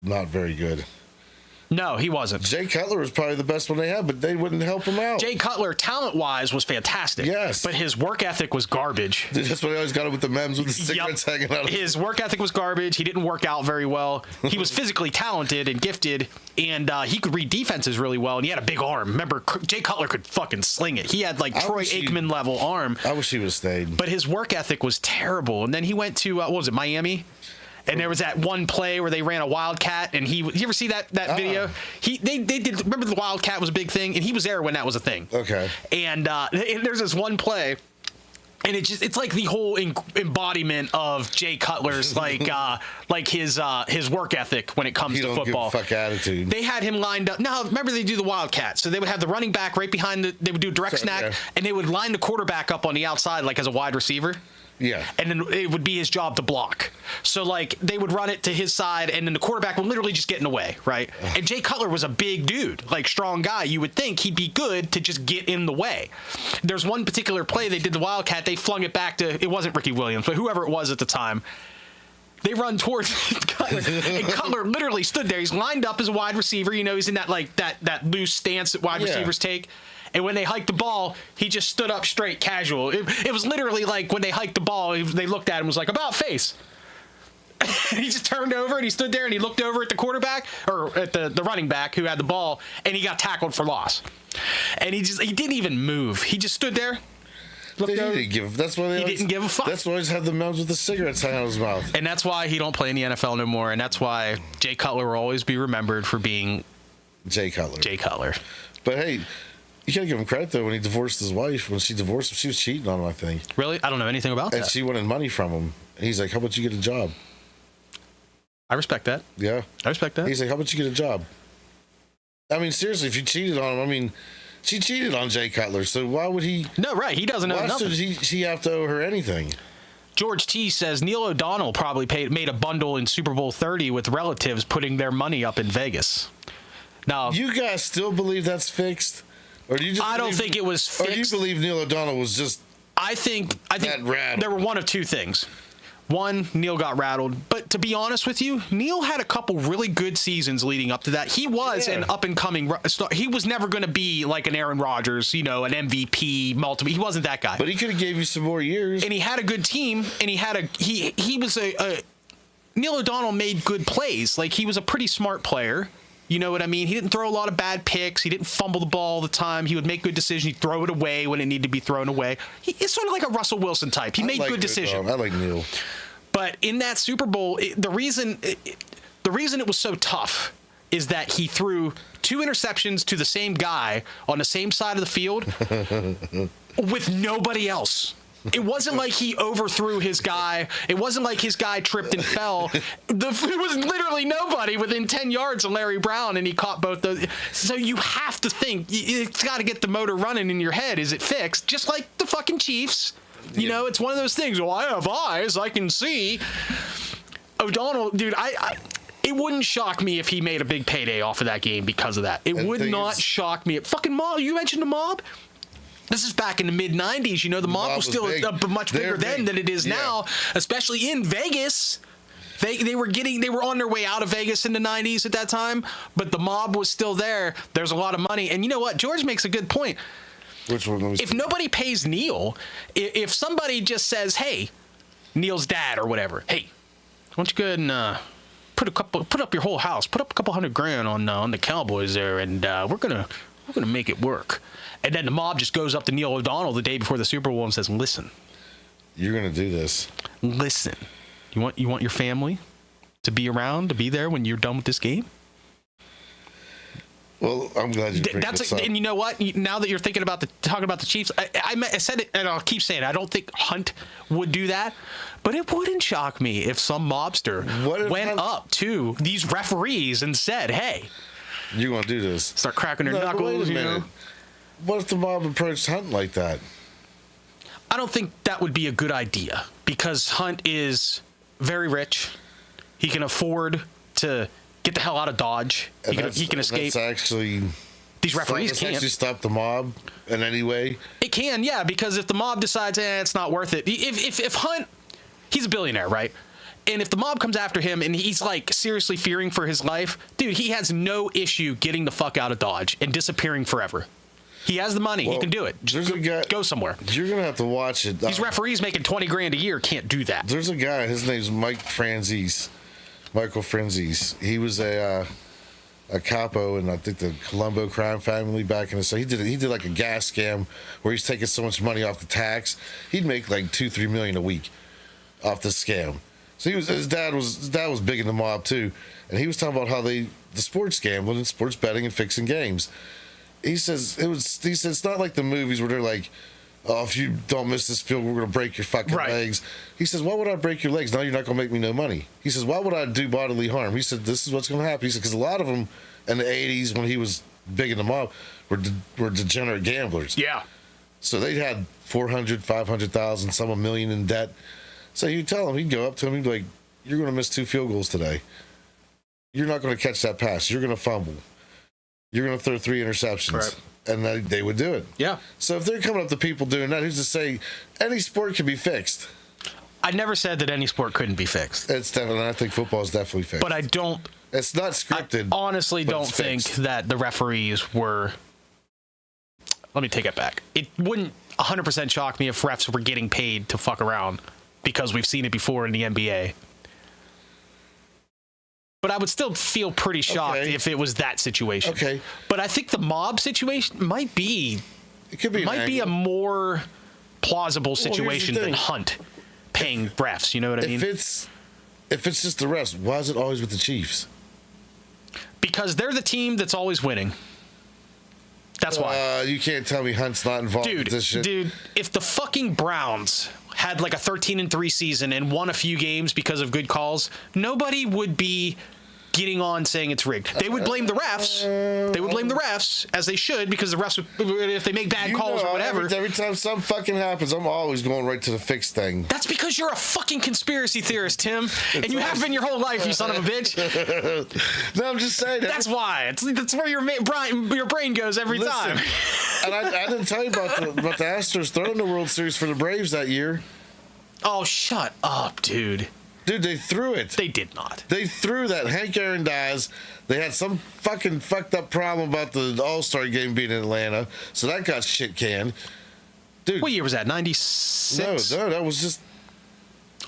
not very good. No, he wasn't. Jay Cutler was probably the best one they had, but they wouldn't help him out. Jay Cutler, talent-wise, was fantastic. Yes. But his work ethic was garbage. That's what I always got him with the memes with the cigarettes hanging out. His work ethic was garbage. He didn't work out very well. He was physically talented and gifted, and he could read defenses really well, and he had a big arm. Remember, Jay Cutler could fucking sling it. He had, like, Troy Aikman-level arm. I wish he would have stayed. But his work ethic was terrible. And then he went to, what was it, Miami? And there was that one play where they ran a Wildcat, and you ever see that video? They did. Remember the Wildcat was a big thing, and he was there when that was a thing. Okay. And there's this one play, and it's like the whole embodiment of Jay Cutler's like his work ethic when it comes to football. Give a fuck attitude. They had him lined up. Now remember they do the Wildcat, so they would have the running back right behind they would do direct snap, and they would line the quarterback up on the outside like as a wide receiver. Yeah. And then it would be his job to block. So, like, they would run it to his side, and then the quarterback would literally just get in the way, right? And Jay Cutler was a big dude, like, strong guy. You would think he'd be good to just get in the way. There's one particular play, they did the Wildcat, they flung it back to, it wasn't Ricky Williams, but whoever it was at the time. They run towards Cutler, and Cutler literally stood there. He's lined up as a wide receiver. He's in that, like, that loose stance that wide receivers take. And when they hiked the ball, he just stood up straight, casual. It was literally like when they hiked the ball, they looked at him, was like, about face. And he just turned over and he stood there and he looked over at the quarterback or at the running back who had the ball, and he got tackled for loss. And he didn't even move. He just stood there. He didn't give a fuck. That's why he always had the memes with the cigarettes hanging out of his mouth. And that's why he don't play in the NFL no more. And that's why Jay Cutler will always be remembered for being Jay Cutler. But hey, you gotta give him credit though. When he divorced his wife, when she divorced him, she was cheating on him, I think. Really? I don't know anything about that. And she wanted money from him. And he's like, "How about you get a job?" I respect that. Yeah, I respect that. He's like, "How about you get a job?" I mean, seriously, if you cheated on him, I mean, she cheated on Jay Cutler, so why would he? No, right? He doesn't know nothing. Why should she have to owe her anything? George T says Neil O'Donnell probably made a bundle in Super Bowl 30 with relatives putting their money up in Vegas. Now, you guys still believe that's fixed? Or do you just I don't think it was fixed. Or do you believe Neil O'Donnell was just I think that rad? There were one of two things. One, Neil got rattled. But to be honest with you, Neil had a couple really good seasons leading up to that. He was an up-and-coming star. He was never going to be like an Aaron Rodgers, an MVP, multiple. He wasn't that guy. But he could have gave you some more years. And he had a good team, and he was a Neil O'Donnell made good plays. Like, he was a pretty smart player. You know what I mean? He didn't throw a lot of bad picks. He didn't fumble the ball all the time. He would make good decisions. He'd throw it away when it needed to be thrown away. He's sort of like a Russell Wilson type. He made good decisions. I like Neil. But in that Super Bowl, the reason it was so tough is that he threw 2 interceptions to the same guy on the same side of the field with nobody else. It wasn't like he overthrew his guy. It wasn't like his guy tripped and fell. It was literally nobody within 10 yards of Larry Brown, and he caught both those. So you have to think. It's got to get the motor running in your head. Is it fixed? Just like the fucking Chiefs. It's one of those things. Well, I have eyes. I can see. O'Donnell, dude, it wouldn't shock me if he made a big payday off of that game because of that. It would not shock me. Fucking mob. You mentioned the mob? This is back in the mid-'90s. The mob was still much bigger then than it is now, especially in Vegas. They were on their way out of Vegas in the 90s at that time, but the mob was still there. There's a lot of money. And you know what? George makes a good point. Which one? If nobody pays Neil, if somebody just says, hey, Neil's dad or whatever, hey, why don't you go ahead and put up your whole house, put up a couple $100,000 on the Cowboys there, and we're gonna make it work. And then the mob just goes up to Neil O'Donnell the day before the Super Bowl and says, listen, you're gonna do this. Listen, you want your family to be around, to be there when you're done with this game? Well, I'm glad you bring this up. And you know what? Now that you're talking about the Chiefs, I said it, and I'll keep saying it. I don't think Hunt would do that, but it wouldn't shock me if some mobster went up to these referees and said, "Hey, you're gonna do this." Start cracking their knuckles. What if the mob approached Hunt like that? I don't think that would be a good idea because Hunt is very rich. He can afford to get the hell out of Dodge. He can escape. That's actually, these referees can't actually stop the mob in any way. It can, yeah, because if the mob decides, it's not worth it. If Hunt, he's a billionaire, right? And if the mob comes after him and he's like seriously fearing for his life, dude, he has no issue getting the fuck out of Dodge and disappearing forever. He has the money. He can do it. Just go somewhere. You're going to have to watch it. These referees making $20,000 a year can't do that. There's a guy. His name's Michael Franzese. He was a capo in, I think, the Colombo crime family back in the day. He did like a gas scam where he's taking so much money off the tax. He'd make like $2-3 million a week off the scam. So his dad was big in the mob too, and he was talking about how the sports gambling and sports betting and fixing games. He says it's not like the movies where they're like, oh, if you don't miss this field, we're going to break your fucking legs. He says, why would I break your legs? Now you're not going to make me no money. He says, why would I do bodily harm? He said, this is what's going to happen. He said, because a lot of them in the 80s when he was big in the mob were degenerate gamblers. Yeah. So they had 400, 500,000, some $1 million in debt. So he'd tell him, he'd go up to him, he'd be like, you're going to miss 2 field goals today. You're not going to catch that pass. You're going to fumble. You're going to throw 3 interceptions. Right. And they would do it. Yeah. So if they're coming up to people doing that, who's to say any sport can be fixed? I never said that any sport couldn't be fixed. It's definitely. I think football is definitely fixed. But I don't. It's not scripted. I honestly don't think that the referees were. Let me take it back. It wouldn't 100% shock me if refs were getting paid to fuck around because we've seen it before in the NBA. But I would still feel pretty shocked if it was that situation. Okay. But I think the mob situation might be a more plausible situation than Hunt paying refs. You know what I mean? If it's just the refs, why is it always with the Chiefs? Because they're the team that's always winning. That's why. You can't tell me Hunt's not involved with this shit. Dude, if the fucking Browns had like a 13-3 season and won a few games because of good calls, nobody would be getting on saying it's rigged. They would blame the refs. They would blame the refs, as they should, because the refs, if they make bad calls or whatever. Every time something fucking happens, I'm always going right to the fixed thing. That's because you're a fucking conspiracy theorist, Tim. And you have been your whole life, you son of a bitch. No, I'm just saying. That's why. That's where your brain goes every time. And I didn't tell you about the Astros throwing the World Series for the Braves that year. Oh, shut up, dude. Dude, they threw it. They did not. They threw that. Hank Aaron dies. They had some fucking fucked up problem about the All-Star game being in Atlanta, so that got shit canned. Dude. What year was that? 96? No, that was just...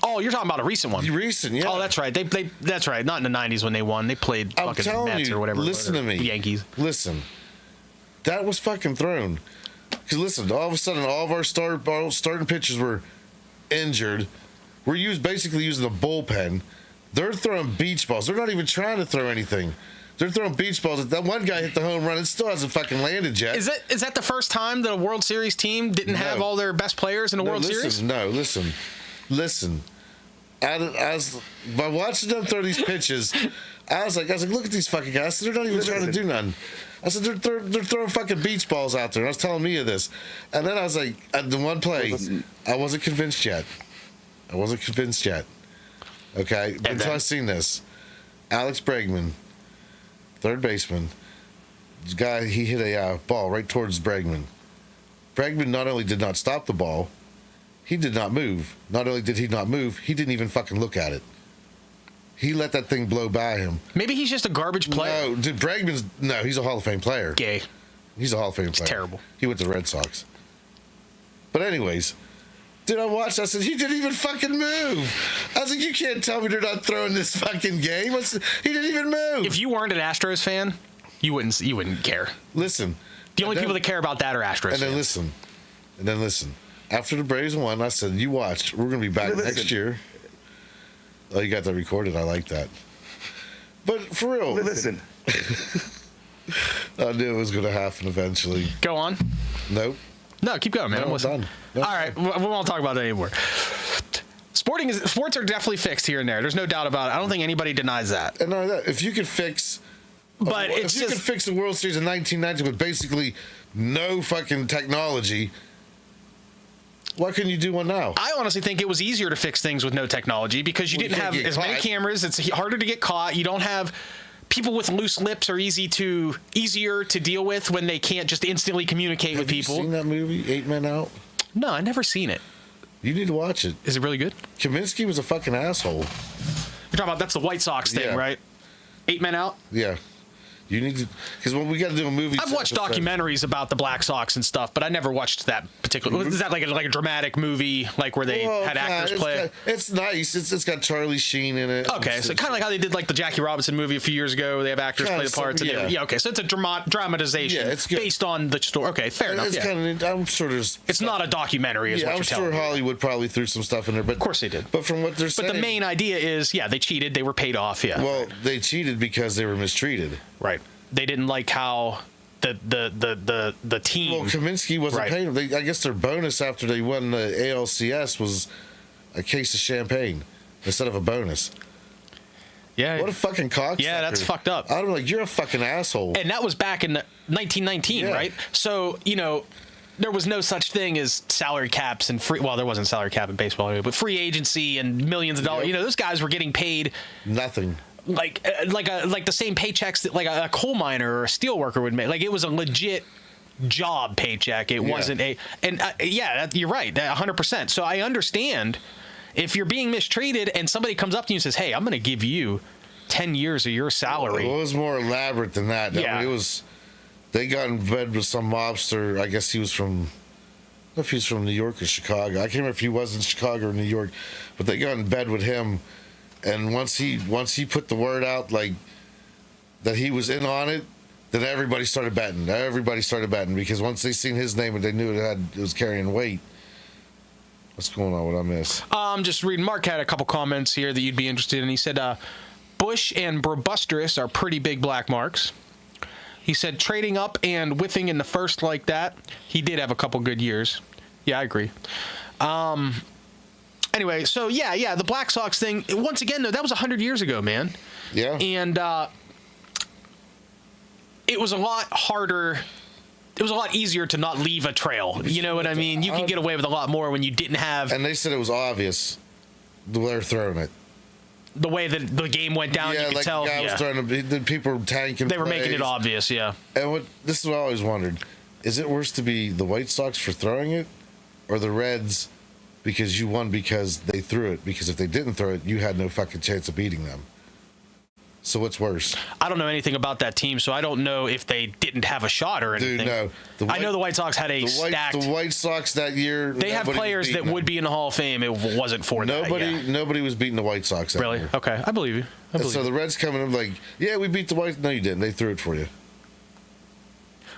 Oh, you're talking about a recent one. Recent, yeah. Oh, that's right. That's right. Not in the 90s when they won. They played fucking Mets or whatever. Listen to me. Yankees. Listen. That was fucking thrown. Because listen, all of a sudden, all of our starting pitchers were injured. We're basically using a bullpen. They're throwing beach balls. They're not even trying to throw anything. They're throwing beach balls. That one guy hit the home run. It still hasn't fucking landed yet. Is that the first time that a World Series team didn't have all their best players in a World Series? No, listen. By watching them throw these pitches, I was like, look at these fucking guys. They're not even trying to do nothing. I said, they're throwing fucking beach balls out there. I was telling Mia this. And then I was like, the one play, I wasn't convinced yet. Okay? But until I seen this. Alex Bregman, third baseman, this guy, he hit a ball right towards Bregman. Bregman not only did not stop the ball, he did not move. Not only did he not move, he didn't even fucking look at it. He let that thing blow by him. Maybe he's just a garbage player. No, dude, he's a Hall of Fame player. Gay. He's a Hall of Fame player. Terrible. He went to the Red Sox. But anyways, dude, I watched, I said, he didn't even fucking move. I was like, you can't tell me they're not throwing this fucking game. He didn't even move. If you weren't an Astros fan, you wouldn't care. Listen. The only people that care about that are Astros fans. And then listen. After the Braves won, I said, you watch. We're going to be back next year. Oh, you got that recorded. I like that. But for real. Listen. I knew it was going to happen eventually. Go on. Nope. No, keep going, man. No, I'm done. No. All right. We won't talk about that anymore. Sports are definitely fixed here and there. There's no doubt about it. I don't think anybody denies that. And if you could fix... But if you could fix the World Series in 1990 with basically no fucking technology... Why couldn't you do one now? I honestly think it was easier to fix things with no technology because you didn't have as many cameras. It's harder to get caught. You don't have people with loose lips are easier to deal with when they can't just instantly communicate with people. Have you seen that movie, 8 Men Out? No, I never seen it. You need to watch it. Is it really good? Kaminsky was a fucking asshole. You're talking about that's the White Sox thing, right? 8 Men Out? Yeah. You need to, because when we got to do a movie. I've watched documentaries about the Black Sox and stuff, but I never watched that particular. Is that like a dramatic movie, like where they had actors play? It's nice. It's got Charlie Sheen in it. Okay, so kind of like how they did like the Jackie Robinson movie a few years ago. Where they have actors play the parts. Okay, so it's a dramatization based on the story. Okay, fair enough. I'm sure there's. It's not a documentary, is what you're telling me. I'm sure Hollywood probably threw some stuff in there, but of course they did. But from what they're saying, but the main idea is, they cheated. They were paid off. Yeah. Well, they cheated because they were mistreated. Right. They didn't like how the team. Well, Kaminsky wasn't paying them. I guess their bonus after they won the ALCS was a case of champagne instead of a bonus. Yeah. What a fucking cocksucker. Yeah, that's fucked up. I'm like, you're a fucking asshole. And that was back in 1919, right? So, there was no such thing as salary caps and free. Well, there wasn't salary cap in baseball anyway, but free agency and millions of dollars. Those guys were getting paid nothing. Like the same paychecks that like a coal miner or a steel worker would make. Like it was a legit job paycheck. It wasn't you're right, 100%. So I understand if you're being mistreated and somebody comes up to you and says, "Hey, I'm going to give you 10 years of your salary." Well, it was more elaborate than that. Yeah. I mean, it was. They got in bed with some mobster. I guess he was from. I don't know if he's from New York or Chicago. I can't remember if he was in Chicago or New York, but they got in bed with him. And once he put the word out like that he was in on it, then everybody started betting. Because once they seen his name and they knew it was carrying weight. What's going on? What I miss? Just reading. Mark had a couple comments here that you'd be interested in. He said, Bush and Brobustris are pretty big black marks. He said trading up and whiffing in the first like that. He did have a couple good years. Yeah, I agree. Anyway, so the Black Sox thing, once again, though, that was 100 years ago, man. Yeah. And it was a lot harder. It was a lot easier to not leave a trail. You know what I mean? You can get away with a lot more when you didn't have. And they said it was obvious the way they're throwing it. The way that the game went down, you could tell. The guy was throwing the people were tanking. They were making it obvious, yeah. And this is what I always wondered: is it worse to be the White Sox for throwing it, or the Reds because you won because they threw it. Because if they didn't throw it, you had no fucking chance of beating them. So what's worse? I don't know anything about that team, so I don't know if they didn't have a shot or anything. Dude, no. I know the White Sox had a stacked... The White Sox that year... They have players that would be in the Hall of Fame. It wasn't for that. Nobody was beating the White Sox that year. Okay, I believe you. So the Reds coming in like, yeah, we beat the White... No, you didn't. They threw it for you.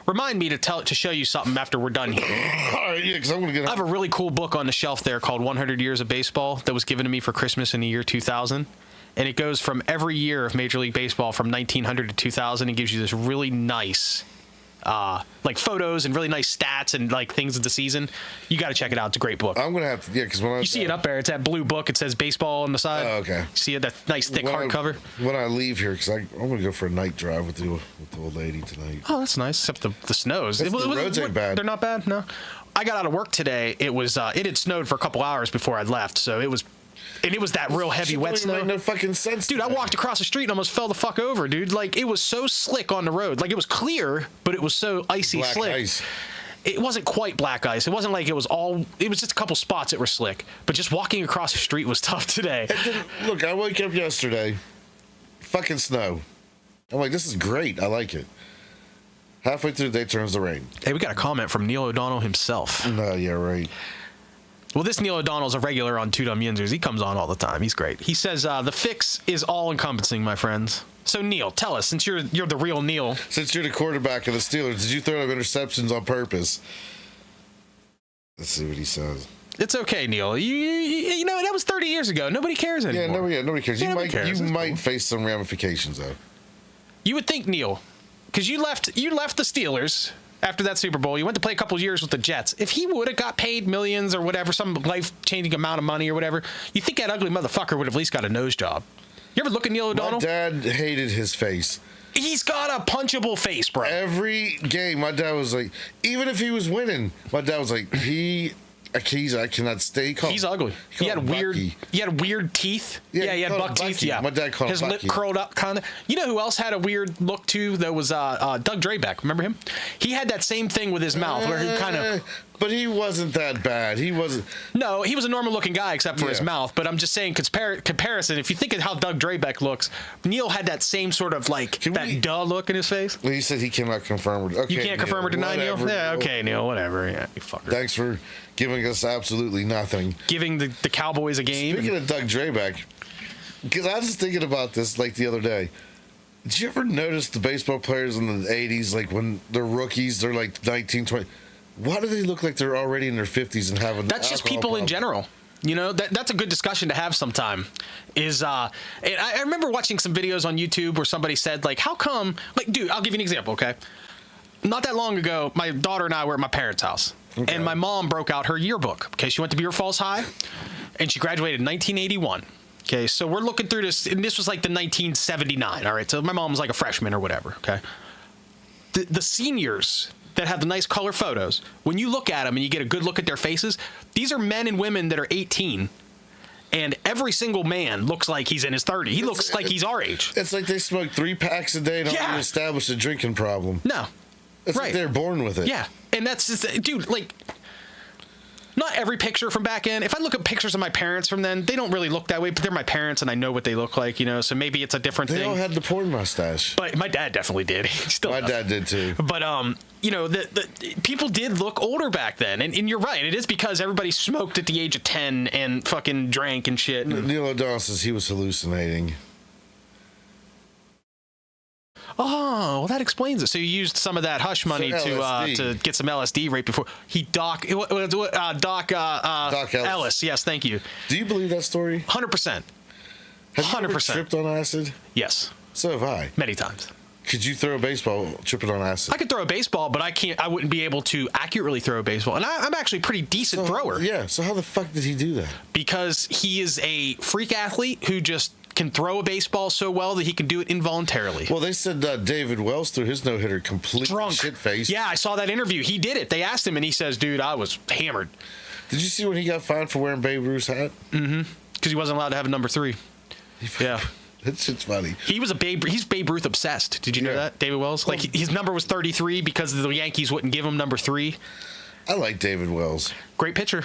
Remind me to show you something after we're done here. All right, yeah, because I'm going to get... I have a really cool book on the shelf there called 100 Years of Baseball that was given to me for Christmas in the year 2000. And it goes from every year of Major League Baseball from 1900 to 2000 and gives you this really nice, like photos and really nice stats and like things of the season. You got to check it out. It's a great book. I'm going to have to, yeah, because when you see it up there, it's that blue book. It says baseball on the side. Oh, okay. See it, that nice thick hardcover. When I leave here, because I'm going to go for a night drive with the old lady tonight. Oh, that's nice. Except the snows. The roads ain't bad. They're not bad. No, I got out of work today. It was it had snowed for a couple hours before I left, so it was. And it was that real heavy wet snow. Make no fucking sense. Dude, I walked across the street and almost fell the fuck over, dude. Like, it was so slick on the road. Like, it was clear, but it was so icy black slick. Ice. It wasn't quite black ice. It wasn't like it was all... It was just a couple spots that were slick. But just walking across the street was tough today. Look, I woke up yesterday. Fucking snow. I'm like, this is great. I like it. Halfway through the day, turns to rain. Hey, we got a comment from Neil O'Donnell himself. No, yeah, right. Well, this Neil O'Donnell's a regular on Two Dumb Yinzers. He comes on all the time. He's great. He says, the fix is all-encompassing, my friends. So, Neil, tell us, since you're the real Neil. Since you're the quarterback of the Steelers, did you throw them interceptions on purpose? Let's see what he says. It's okay, Neil. You know, that was 30 years ago. Nobody cares anymore. Yeah, nobody cares. Yeah, You might face some ramifications, though. You would think, Neil, because you left the Steelers... After that Super Bowl, you went to play a couple years with the Jets. If he would have got paid millions or whatever, some life-changing amount of money or whatever, you think that ugly motherfucker would have at least got a nose job. You ever look at Neil O'Donnell? My dad hated his face. He's got a punchable face, bro. Every game, my dad was like, even if he was winning, my dad was like, I cannot stay calm. He's ugly. He had weird teeth. Yeah, he had buck teeth. Yeah. My dad called him his lip curled up, kind of. You know who else had a weird look too? That was Doug Drabeck. Remember him? He had that same thing with his mouth, where he kind of. But he wasn't that bad. He wasn't. No, he was a normal-looking guy except for his mouth. But I'm just saying, comparison. If you think of how Doug Drabeck looks, Neil had that same sort of duh look in his face. Well, he said he cannot confirm or. Okay, you can't confirm or deny, Neil. Yeah, okay, Neil. Whatever. Yeah, you fucker. Thanks for giving us absolutely nothing. Giving the Cowboys a game. Speaking of Doug Drabeck, because I was just thinking about this like the other day. Did you ever notice the baseball players in the 80s, like when they're rookies, they're like 19, 20? Why do they look like they're already in their 50s and having That's just people in general. You know, that's a good discussion to have sometime. I remember watching some videos on YouTube where somebody said, like, how come, like, dude, I'll give you an example, okay? Not that long ago, my daughter and I were at my parents' house. Okay. And my mom broke out her yearbook. Okay, she went to Beaver Falls High, and she graduated in 1981. Okay, so we're looking through this, and this was like the 1979. All right, so my mom was like a freshman or whatever. Okay, the seniors that have the nice color photos, when you look at them and you get a good look at their faces, these are men and women that are 18. And every single man looks like he's in his 30s. He looks like he's our age. It's like they smoke 3 packs a day and don't even establish a drinking problem. No. It's like they're born with it. Yeah. And that's just, dude, like, not every picture from back in. If I look at pictures of my parents from then, they don't really look that way, but they're my parents and I know what they look like, you know, so maybe it's a different thing. They all had the porn mustache. But my dad definitely did. He still does. Dad did too. But, you know, the people did look older back then. And you're right. It is because everybody smoked at the age of 10 and fucking drank and shit. Neil O'Donnell says he was hallucinating. Oh, well, that explains it. So you used some of that hush money to get some LSD right before Doc Ellis. Yes, thank you. Do you believe that story? 100%. Have you ever tripped on acid? Yes. So have I. Many times. Could you throw a baseball tripping on acid? I could throw a baseball, but I wouldn't be able to accurately throw a baseball. And I'm actually a pretty decent thrower. Yeah. So how the fuck did he do that? Because he is a freak athlete who just can throw a baseball so well that he can do it involuntarily. Well, they said David Wells threw his no-hitter completely drunk, shit-faced. Yeah, I saw that interview. He did it. They asked him, and he says, dude, I was hammered. Did you see when he got fined for wearing Babe Ruth's hat? Mm-hmm. Because he wasn't allowed to have a number 3. Yeah. That shit's funny. He's Babe Ruth obsessed. Did you know that, David Wells? Like, his number was 33 because the Yankees wouldn't give him number 3. I like David Wells. Great pitcher.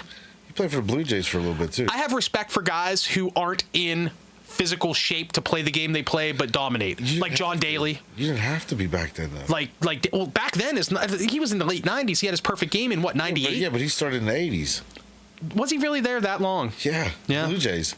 Played for the Blue Jays for a little bit, too. I have respect for guys who aren't in physical shape to play the game they play, but dominate. Like John Daly. You didn't have to be back then, though. Well, back then, he was in the late 90s. He had his perfect game in, 98? Yeah, but he started in the 80s. Was he really there that long? Yeah. Blue Jays.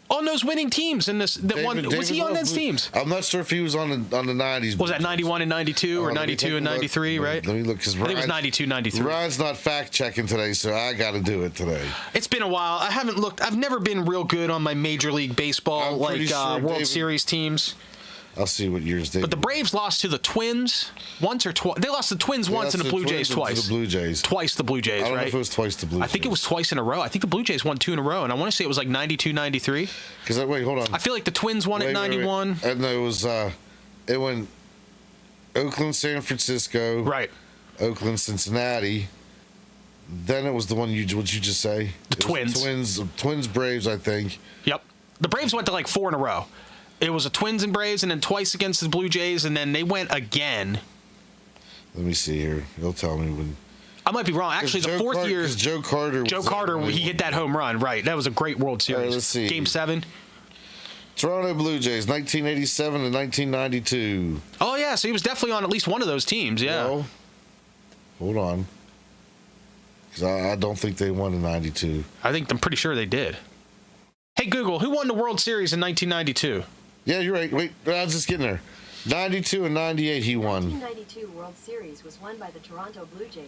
On those winning teams in this, was he on those teams? I'm not sure if he was on the 90s. Was that 91 and 92 or 92 and 93, right? Let me look. I think it was 92, 93. Ryan's not fact checking today, so I got to do it today. It's been a while. I haven't looked. I've never been real good on my Major League Baseball, World Series teams. I'll see what years they. But the Braves lost to the Twins once or twice. They lost to the Twins once and the Blue Jays twice. The Blue Jays. Twice the Blue Jays, right? I don't know if it was twice the Blue Jays. I think it was twice in a row. I think the Blue Jays won 2 in a row, and I want to say it was like 92, 93. Because wait, hold on. I feel like the Twins won at 91. And it was it went Oakland, San Francisco, right? Oakland, Cincinnati. Then it was the one what'd you just say? The Twins. Twins, Braves, I think. Yep. The Braves went to like 4 in a row. It was a Twins and Braves, and then twice against the Blue Jays, and then they went again. Let me see here. They'll tell me when. I might be wrong. Actually, the fourth year. Joe Carter. He hit that home run. Right. That was a great World Series. Right, let's see. Game 7. Toronto Blue Jays, 1987 to 1992. Oh, yeah. So he was definitely on at least one of those teams. Yeah. No. Hold on. Because I don't think they won in 92. I'm pretty sure they did. Hey, Google, who won the World Series in 1992? Yeah, you're right. Wait, I was just getting there. 92 and 98 he won. The 1992 World Series was won by the Toronto Blue Jays.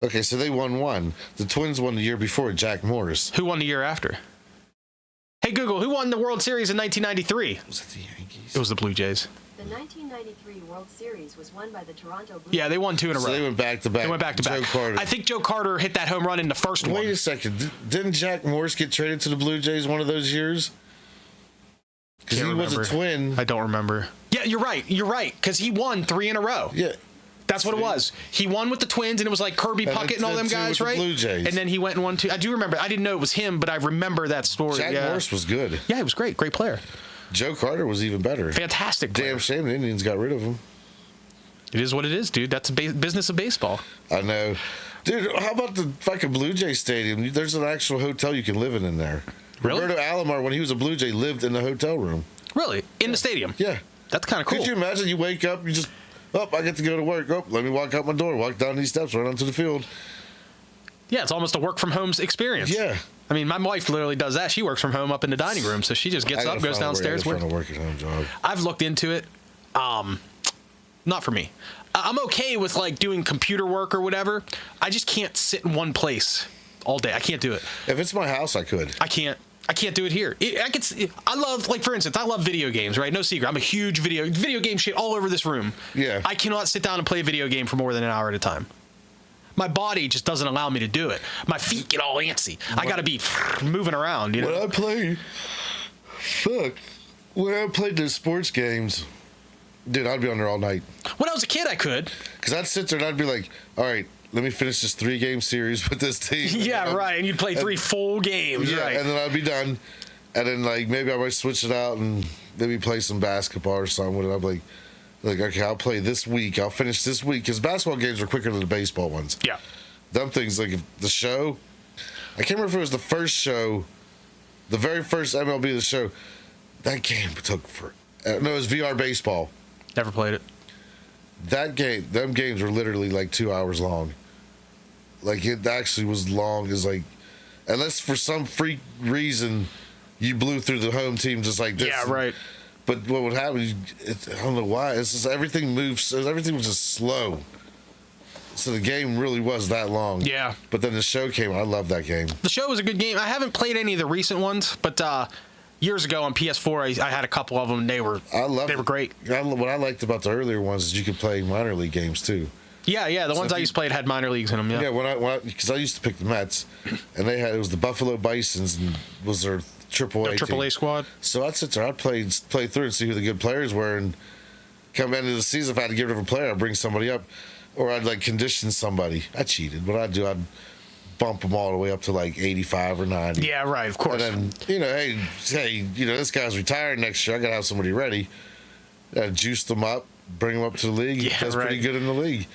Okay, so they won one. The Twins won the year before, Jack Morris. Who won the year after? Hey, Google, who won the World Series in 1993? Was it the Yankees? It was the Blue Jays. The 1993 World Series was won by the Toronto Blue Jays. Yeah, they won 2 in a row. So they went back to back. Joe Carter. I think Joe Carter hit that home run in the first one. Wait a second. Didn't Jack Morris get traded to the Blue Jays one of those years? Because he was a Twin. I don't remember. Yeah, you're right. Because he won 3 in a row. Yeah. That's what it was. He won with the Twins, and it was like Kirby Puckett and all them guys, right? The Blue Jays. And then he went and won 2. I do remember. I didn't know it was him, but I remember that story. Jack Morris was good. Yeah, he was great. Great player. Joe Carter was even better. Fantastic player. Damn shame the Indians got rid of him. It is what it is, dude. That's the business of baseball. I know. Dude, how about the fucking Blue Jay Stadium? There's an actual hotel you can live in there. Really? Roberto Alomar, when he was a Blue Jay, lived in the hotel room. Really? In the stadium? Yeah. That's kind of cool. Could you imagine you wake up, you just, I get to go to work. Let me walk out my door, walk down these steps, right onto the field. Yeah, it's almost a work from home experience. Yeah. I mean, my wife literally does that. She works from home up in the dining room, so she just gets up, goes downstairs. I gotta find a work at home job. I've looked into it. Not for me. I'm okay with like doing computer work or whatever. I just can't sit in one place all day. I can't do it. If it's my house, I could. I can't do it here. I love, like, for instance, I love video games, right? No secret. I'm a huge video game shit all over this room. Yeah. I cannot sit down and play a video game for more than an hour at a time. My body just doesn't allow me to do it. My feet get all antsy. I got to be moving around, you know? When I played those sports games, dude, I'd be on there all night. When I was a kid, I could. Because I'd sit there and I'd be like, all right, let me finish this 3-game series with this team. Yeah, right. And you'd play 3 full games, right? And then I'd be done. And then, like, maybe I might switch it out and maybe play some basketball or something. And I'd be like, okay, I'll play this week. I'll finish this week. Because basketball games are quicker than the baseball ones. Yeah. Them things, like the show, I can't remember if it was the first show, the very first MLB of the show. That game took no, it was VR baseball. Never played it. Them games were literally like 2 hours long. Like, it actually was long as, like, unless for some freak reason you blew through the home team just like this. Yeah, right. But what would happen, I don't know why, it's just everything was just slow. So the game really was that long. Yeah. But then the show came, I love that game. The show was a good game. I haven't played any of the recent ones, but years ago on PS4, I had a couple of them, and they were great. What I liked about the earlier ones is you could play minor league games too. Yeah, the ones I used to play had minor leagues in them. Yeah, because I used to pick the Mets, and it was the Buffalo Bisons, and was their AAA squad. So I'd sit there, I'd play through and see who the good players were, and come into the season, if I had to get rid of a player, I'd bring somebody up, or I'd like condition somebody. I cheated. What I'd do, I'd bump them all the way up to like 85 or 90. Yeah, right, of course. And then, hey, this guy's retiring next year. I got to have somebody ready. Juice them up, bring them up to the league. Yeah, That's pretty good in the league.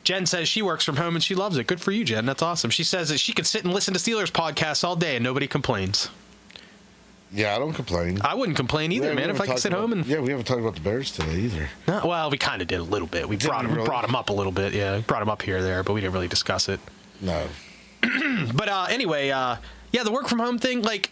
Jen says she works from home and she loves it. Good for you, Jen. That's awesome. She says that she could sit and listen to Steelers podcasts all day and nobody complains. Yeah, I don't complain. I wouldn't complain either, man, if I could sit home and... Yeah, we haven't talked about the Bears today either. No, well, we kind of did a little bit. We brought them up a little bit, yeah. Brought them up here or there, but we didn't really discuss it. No. But anyway, yeah, the work from home thing, like,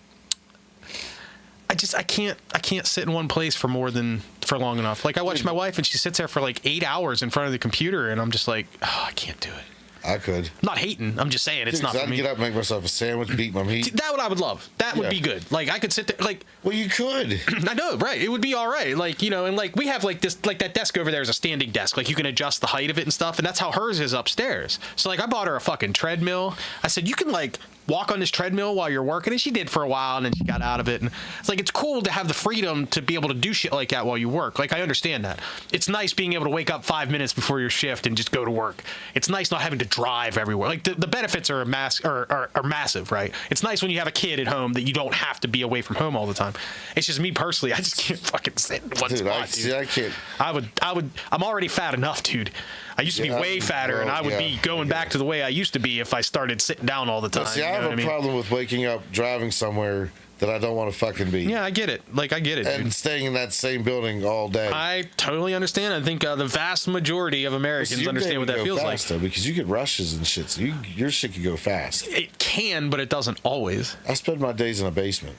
I can't sit in one place for long enough. Like, I watch my wife and she sits there for like 8 hours in front of the computer and I'm just like, oh, I can't do it. I could. I'm not hating. I'm just saying it's not for me. I'd get up, make myself a sandwich, beat my meat. That what I would love. That would be good. Like, I could sit there, like... Well, you could. I know, right. It would be all right. Like, you know, and like, we have like this, like that desk over there is a standing desk. Like, you can adjust the height of it and stuff, and that's how hers is upstairs. So, like, I bought her a fucking treadmill. I said, you can, like, walk on this treadmill while you're working, and she did for a while, and then she got out of it. And it's like, it's cool to have the freedom to be able to do shit like that while you work. Like, I understand that. It's nice being able to wake up 5 minutes before your shift and just go to work. It's nice not having to drive everywhere. Like, the benefits are massive, right? It's nice when you have a kid at home that you don't have to be away from home all the time. It's just me personally, I just can't fucking sit in one spot, dude. I can't. I'm already fat enough, dude. I used to be way fatter, and I would be going back to the way I used to be if I started sitting down all the time. See, I have a problem with waking up, driving somewhere that I don't want to fucking be. Yeah, I get it. Like, I get it, and dude. staying in that same building all day. I totally understand. I think the vast majority of Americans understand what that feels like. Though, because you get rushes and shit, so your shit can go fast. It can, but it doesn't always. I spend my days in a basement.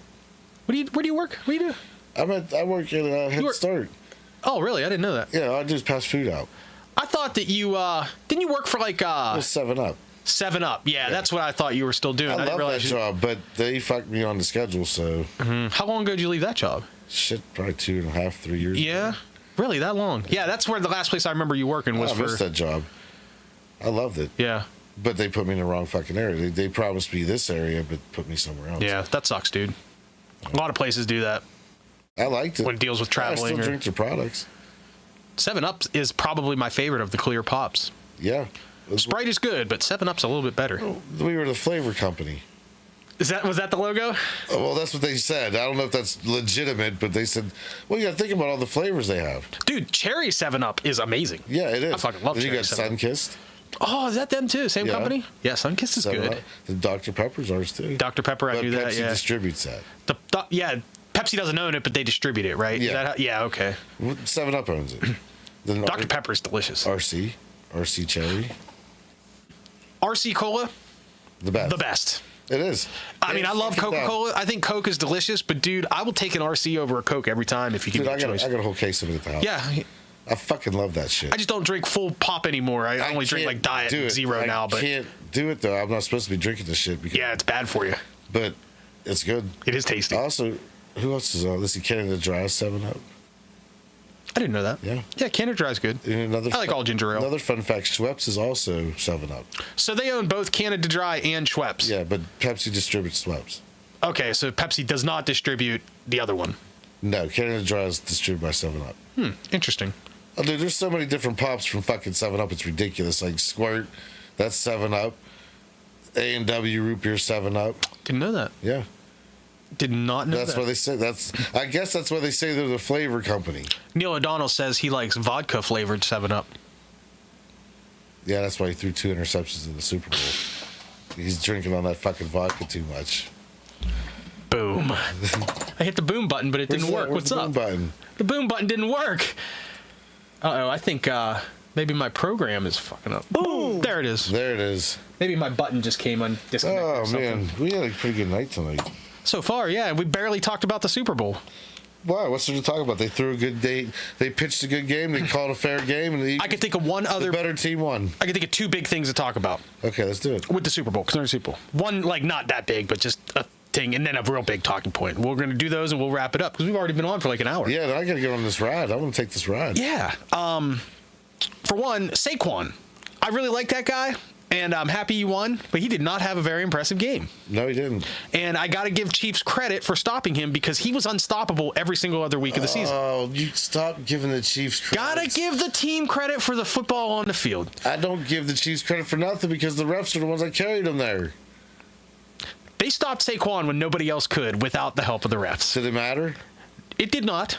Where do you work? What do you do? I work at Head Start. Oh, really? I didn't know that. Yeah, I just pass food out. I thought that you didn't you work for like 7-Up. 7-Up. Yeah, that's what I thought you were still doing. I didn't realize that job, but they fucked me on the schedule. So How long ago did you leave that job? Shit, probably 2.5, 3 years. Yeah, ago. Really, that long? Yeah, that's where the last place I remember you working was for. I missed that job. I loved it. Yeah. But they put me in the wrong fucking area. They promised me this area, but put me somewhere else. Yeah, that sucks, dude. A lot of places do that. I liked it. When it deals with traveling. I still drink their products. 7-Up is probably my favorite of the clear pops. Yeah. Sprite is good, but 7-Up's a little bit better. We were the flavor company. Was that the logo? Well, that's what they said. I don't know if that's legitimate, but they said, well, you got to think about all the flavors they have. Dude, Cherry 7-Up is amazing. Yeah, it is. I fucking love then Cherry. You got Sunkissed. Oh, is that them too? Same company? Yeah, Sunkissed is good. The Dr. Pepper's ours too. Dr. Pepper, I knew that. Pepsi distributes that. Pepsi doesn't own it, but they distribute it, right? Yeah. Okay. 7-Up owns it. Then Dr. Pepper is delicious. RC Cherry. RC Cola? The best. The best. It is. I mean, I love Coca-Cola. I think Coke is delicious, but dude, I will take an RC over a Coke every time if you give me a choice. I got a whole case of it at the house. Yeah. I fucking love that shit. I just don't drink full pop anymore. I only drink like Diet and Zero now. But I can't do it though. I'm not supposed to be drinking this shit. Because, yeah, it's bad for you. But it's good. It is tasty. Also, who else is on? Let's see, Canada Dry 7-Up. I didn't know that. Yeah, Canada Dry is good. I like all ginger ale. Another fun fact: Schweppes is also 7-Up. So they own both Canada Dry and Schweppes. Yeah, but Pepsi distributes Schweppes. Okay, so Pepsi does not distribute the other one. No, Canada Dry is distributed by 7-Up. Interesting. Oh, dude, there's so many different pops from fucking 7-Up. It's ridiculous. Like Squirt, that's 7-Up. A&W Root Beer 7-Up. Didn't know that. Yeah. Did not know that. That's why they say I guess that's why they say they're the flavor company. Neil O'Donnell says he likes vodka flavored 7-Up. Yeah, that's why he threw 2 interceptions in the Super Bowl. He's drinking on that fucking vodka too much. Boom. I hit the boom button, but it didn't work. What's up? The boom button didn't work. Uh-oh, I think maybe my program is fucking up. Boom! There it is. There it is. Maybe my button just came disconnected. Oh, man. We had a pretty good night tonight. So far, yeah. We barely talked about the Super Bowl. Why? What's there to talk about? They threw a good day. They pitched a good game. They called a fair game. And I could think of one other. The better team won. I could think of 2 big things to talk about. Okay, let's do it. With the Super Bowl. Concerning Super Bowl. One, like, not that big, but just a thing, and then a real big talking point. We're going to do those, and we'll wrap it up, because we've already been on for like an hour. Yeah, I got to get on this ride. I want to take this ride. Yeah. For one, Saquon. I really like that guy. And I'm happy he won, but he did not have a very impressive game. No, he didn't. And I got to give Chiefs credit for stopping him, because he was unstoppable every single other week of the season. Oh, you stop giving the Chiefs credit. Got to give the team credit for the football on the field. I don't give the Chiefs credit for nothing, because the refs are the ones that carried them there. They stopped Saquon when nobody else could without the help of the refs. Did it matter? It did not.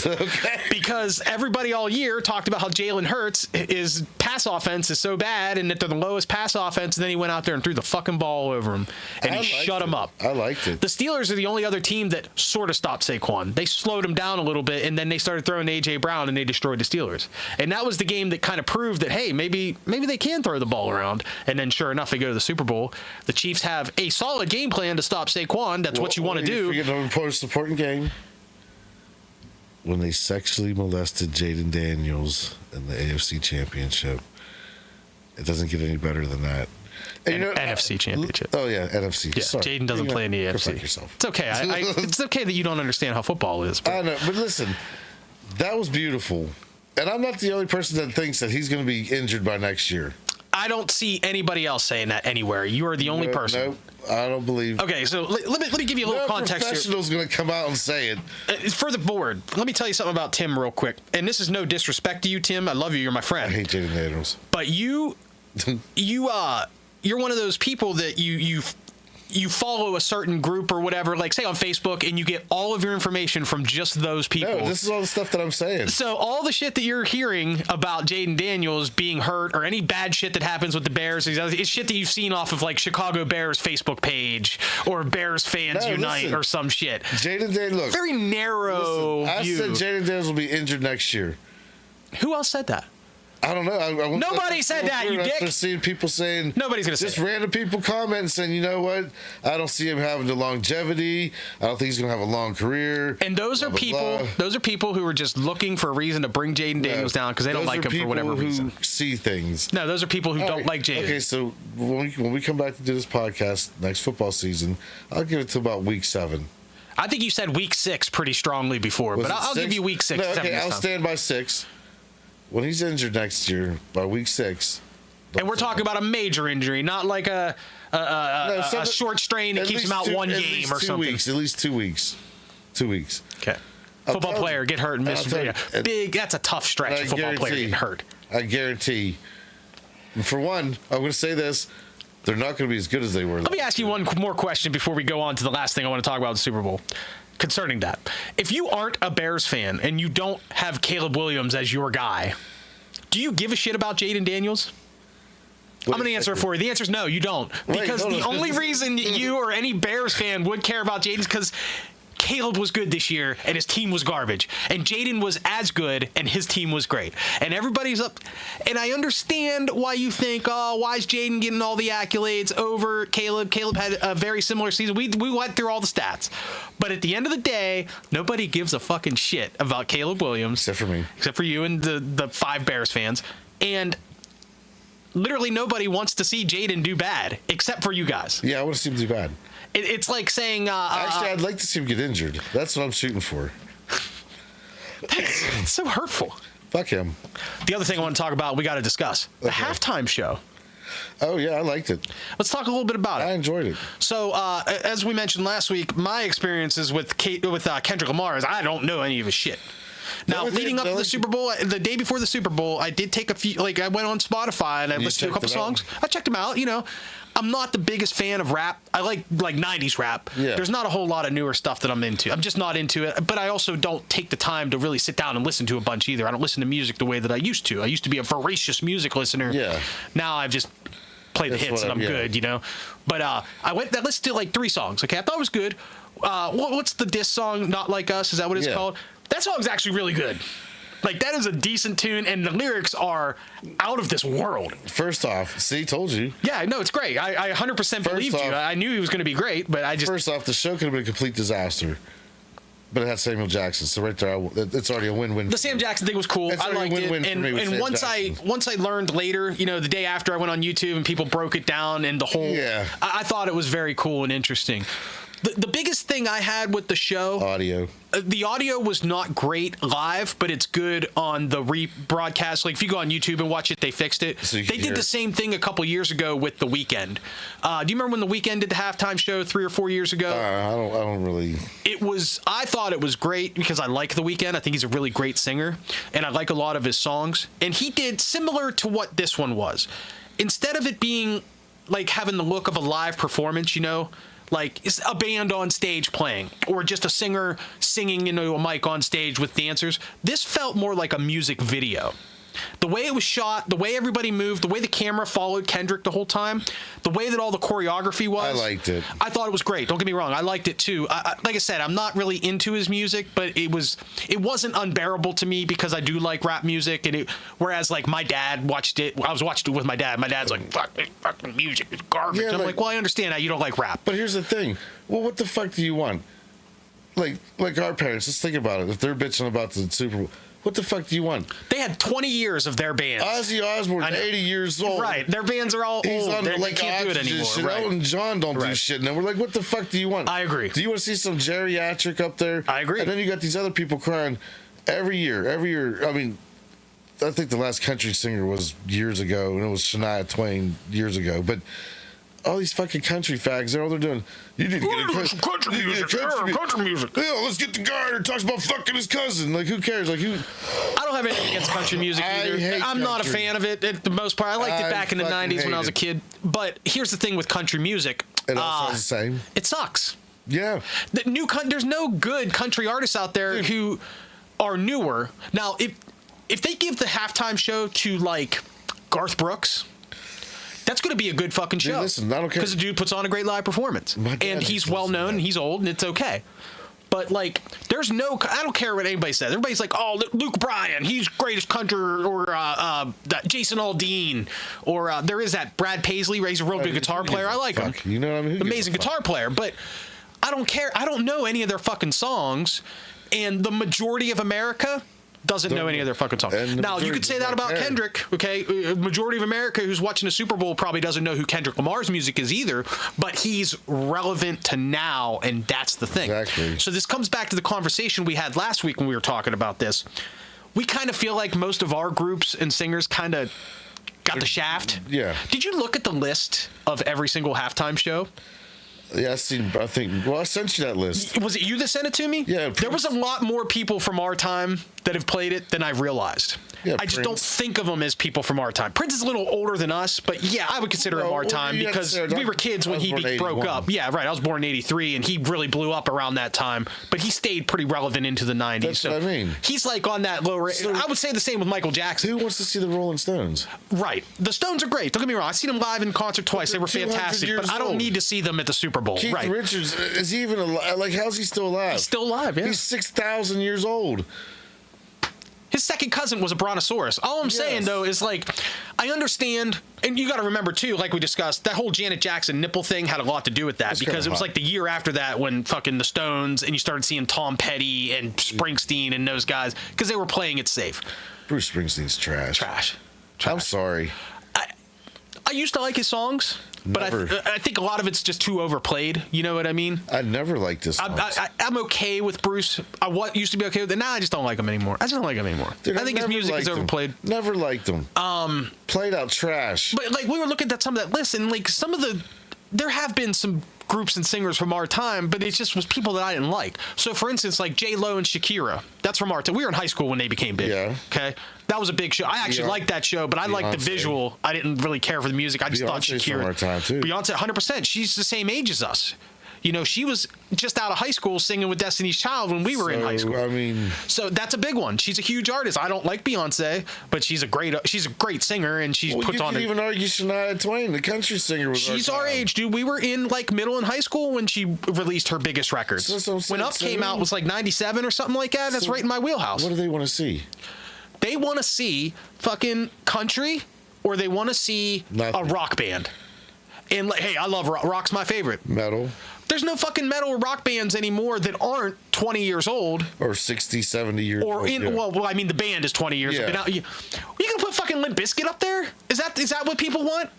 Okay. Because everybody all year talked about how Jalen Hurts, his pass offense is so bad and that they're the lowest pass offense, and then he went out there and threw the fucking ball over him, and he shut him up. I liked it. The Steelers are the only other team that sort of stopped Saquon. They slowed him down a little bit, and then they started throwing A.J. Brown, and they destroyed the Steelers. And that was the game that kind of proved that, hey, maybe they can throw the ball around. And then sure enough, they go to the Super Bowl. The Chiefs have a solid game plan to stop Saquon. That's what you want to do. You forget the most important game. When they sexually molested Jaden Daniels in the AFC Championship. It doesn't get any better than that. And NFC Championship. Oh, yeah, NFC. Yeah, Sorry. Jaden doesn't play in the AFC. It's okay. It's okay that you don't understand how football is. I know, but listen, that was beautiful. And I'm not the only person that thinks that he's going to be injured by next year. I don't see anybody else saying that anywhere. You are the only person. Nope, I don't believe. Okay, so let me give you a little context here. No professional's going to come out and say it. For the board, let me tell you something about Tim real quick. And this is no disrespect to you, Tim. I love you. You're my friend. I hate Jaden Daniels. But you're one of those people that you follow a certain group or whatever, like say on Facebook, and you get all of your information from just those people. No, this is all the stuff that I'm saying. So all the shit that you're hearing about Jaden Daniels being hurt or any bad shit that happens with the Bears, it's shit that you've seen off of like Chicago Bears Facebook page or Bears Fans Unite or some shit. Jaden Daniels, look. Very narrow view. I said Jaden Daniels will be injured next year. Who else said that? I don't know. Nobody said that, you dick. I've seen people saying... Nobody's going to say just random people commenting saying, you know what? I don't see him having the longevity. I don't think he's going to have a long career. And those are people who are just looking for a reason to bring Jaden Daniels down because they don't like him for whatever reason. Who see things. No, those are people who don't like Jaden. Okay, so when we come back to do this podcast next football season, I'll give it to about week 7. I think you said week 6 pretty strongly before, but I'll give you week 6. No, okay, I'll stand by 6. When he's injured next year, by week 6. And we're talking about a major injury, not like a short strain that keeps him out one game or something. At least 2 weeks. 2 weeks. Okay. Football player get hurt and miss. That's a tough stretch. A football player getting hurt. I guarantee. For one, I'm going to say this. They're not going to be as good as they were. Let me ask you one more question before we go on to the last thing I want to talk about, the Super Bowl. Concerning that, if you aren't a Bears fan and you don't have Caleb Williams as your guy, do you give a shit about Jaden Daniels? I'm going to answer it for you. The answer is no, you don't. Because the only reason you or any Bears fan would care about Jaden is because Caleb was good this year and his team was garbage. And Jaden was as good and his team was great. And everybody's up. And I understand why you think, oh, why is Jaden getting all the accolades over Caleb? Caleb had a very similar season. We went through all the stats. But at the end of the day, nobody gives a fucking shit about Caleb Williams. Except for me. Except for you and the 5 Bears fans. And literally nobody wants to see Jaden do bad, except for you guys. Yeah, I want to see him do bad. It's like saying... actually, I'd like to see him get injured. That's what I'm shooting for. It's so hurtful. Fuck him. The other thing I want to talk about, we got to discuss. The halftime show. Oh, yeah, I liked it. Let's talk a little bit about it. I enjoyed it. So, as we mentioned last week, my experiences with Kendrick Lamar is I don't know any of his shit. Now, leading up to the Super Bowl, the day before the Super Bowl, I did take a few, I went on Spotify and I listened to a couple songs. I checked them out, I'm not the biggest fan of rap. I like 90s rap. Yeah. There's not a whole lot of newer stuff that I'm into. I'm just not into it. But I also don't take the time to really sit down and listen to a bunch either. I don't listen to music the way that I used to. I used to be a voracious music listener. Yeah. Now I've just played the hits and I'm good, But I listened to 3 songs. Okay, I thought it was good. What's the diss song? Not Like Us? Is that what it's called? That song's actually really good. That is a decent tune, and the lyrics are out of this world. First off, see, told you. Yeah, no, it's great. I 100% believed you. I knew he was going to be great, but I just... First off, the show could have been a complete disaster, but it had Samuel Jackson, so right there, it's already a win-win. The Sam Jackson thing was cool. I liked it. And once I learned later, the day after I went on YouTube and people broke it down and the whole... Yeah. I thought it was very cool and interesting. The biggest thing I had with the show... Audio. The audio was not great live, but it's good on the rebroadcast. If you go on YouTube and watch it, they fixed it. So they did the same thing a couple years ago with The Weeknd. Do you remember when The Weeknd did the halftime show 3 or 4 years ago? I don't really... I thought it was great because I like The Weeknd. I think he's a really great singer, and I like a lot of his songs. And he did similar to what this one was. Instead of it being having the look of a live performance, Like, is a band on stage playing, or just a singer singing into a mic on stage with dancers. This felt more like a music video. The way it was shot, the way everybody moved, the way the camera followed Kendrick the whole time, the way that all the choreography was. I liked it. I thought it was great. Don't get me wrong. I liked it too. Like I said, I'm not really into his music, but it wasn't unbearable to me because I do like rap music. And whereas like my dad watched it, I was watching it with my dad. My dad's like, fucking music is garbage. Yeah, I'm like, well, I understand how you don't like rap. But here's the thing. Well, what the fuck do you want? Like our parents, let's think about it. If they're bitching about the Super Bowl, what the fuck do you want? They had 20 years of their bands. Ozzy Osbourne's 80 years old. Right. Their bands are all He's old. on They like can't do it anymore. Shit. Right. Elton John don't do shit. And then we're like, what the fuck do you want? I agree. Do you want to see some geriatric up there? I agree. And then you got these other people crying every year. I mean, I think the last country singer was years ago, and it was Shania Twain years ago. But all these fucking country fags, they're all they're doing. You need to get some country music. Country music. Yeah, let's get the guy who talks about fucking his cousin. Like, who cares? Like, who? I don't have anything against country music either. I'm not a fan of it at the most part. I liked it back in the 90s when I was a kid. But here's the thing with country music. It all sounds the same. It sucks. Yeah. There's no good country artists out there who are newer. Now, if they give the halftime show to, like, Garth Brooks, that's going to be a good fucking show. Dude, listen, I don't care. Because the dude puts on a great live performance. And he's well known, and he's old, and it's okay. But, like, I don't care what anybody says. Everybody's like, oh, Luke Bryan, he's greatest country, or Jason Aldean, or there is that Brad Paisley, he's a real good guitar player. I like him. You know what I mean? Amazing guitar player. But I don't care. I don't know any of their fucking songs. And the majority of America doesn't know any of their fucking songs. Now, you could say that about Kendrick, okay? Majority of America who's watching the Super Bowl probably doesn't know who Kendrick Lamar's music is either, but he's relevant to now, and that's the thing. Exactly. So this comes back to the conversation we had last week when we were talking about this. We kind of feel like most of our groups and singers kind of got the shaft. Yeah. Did you look at the list of every single halftime show? Yeah, I sent you that list. Was it you that sent it to me? Yeah. There was a lot more people from our time that have played it than I realized. Yeah, I just don't think of them as people from our time. Prince is a little older than us, but yeah, I would consider him our time because we were kids when he broke up. Yeah, right. I was born in 83, and he really blew up around that time, but he stayed pretty relevant into the 90s. That's what I mean. He's like on that lower. I would say the same with Michael Jackson. Who wants to see the Rolling Stones? Right. The Stones are great. Don't get me wrong. I've seen them live in concert twice. They were fantastic, but I don't need to see them at the Super Bowl. Keith right. Richards, is he even alive? Like, how's he still alive? He's still alive, yeah. He's 6,000 years old. His second cousin was a brontosaurus. All I'm saying, though, is, like, I understand, and you got to remember, too, like we discussed, that whole Janet Jackson nipple thing had a lot to do with that, because it was like the year after that when fucking the Stones, and you started seeing Tom Petty and Springsteen and those guys, because they were playing it safe. Bruce Springsteen's trash. Trash. I'm sorry. I used to like his songs, but I think a lot of it's just too overplayed. You know what I mean? I never liked this. I'm okay with Bruce. I used to be okay with it. Now I just don't like him anymore. I just don't like him anymore. Dude, I think his music is overplayed. Never liked him. Played out trash. But like we were looking at some of that list, and like there have been some groups and singers from our time, but it just was people that I didn't like. So, for instance, like J-Lo and Shakira, that's from our time. We were in high school when they became big. Yeah. Okay, that was a big show. I actually liked that show, but I liked the visual. I didn't really care for the music. I just thought Shakira. From our time too. Beyonce, 100%. She's the same age as us. You know, she was just out of high school singing with Destiny's Child when we were in high school. I mean, so that's a big one. She's a huge artist. I don't like Beyonce, but she's a great singer, and she puts on. You can even argue Shania Twain, the country singer, was. She's our age, dude. We were in like middle and high school when she released her biggest records. When Up came out, it was like 97 or something like that. That's right in my wheelhouse. What do they want to see? They want to see fucking country, or they want to see a rock band. And like, hey, I love rock. Rock's my favorite. Metal. There's no fucking metal or rock bands anymore that aren't 20 years old. Or 60, 70 years old. Well, I mean, the band is 20 years old. Now, you going to put fucking Limp Bizkit up there? Is that what people want?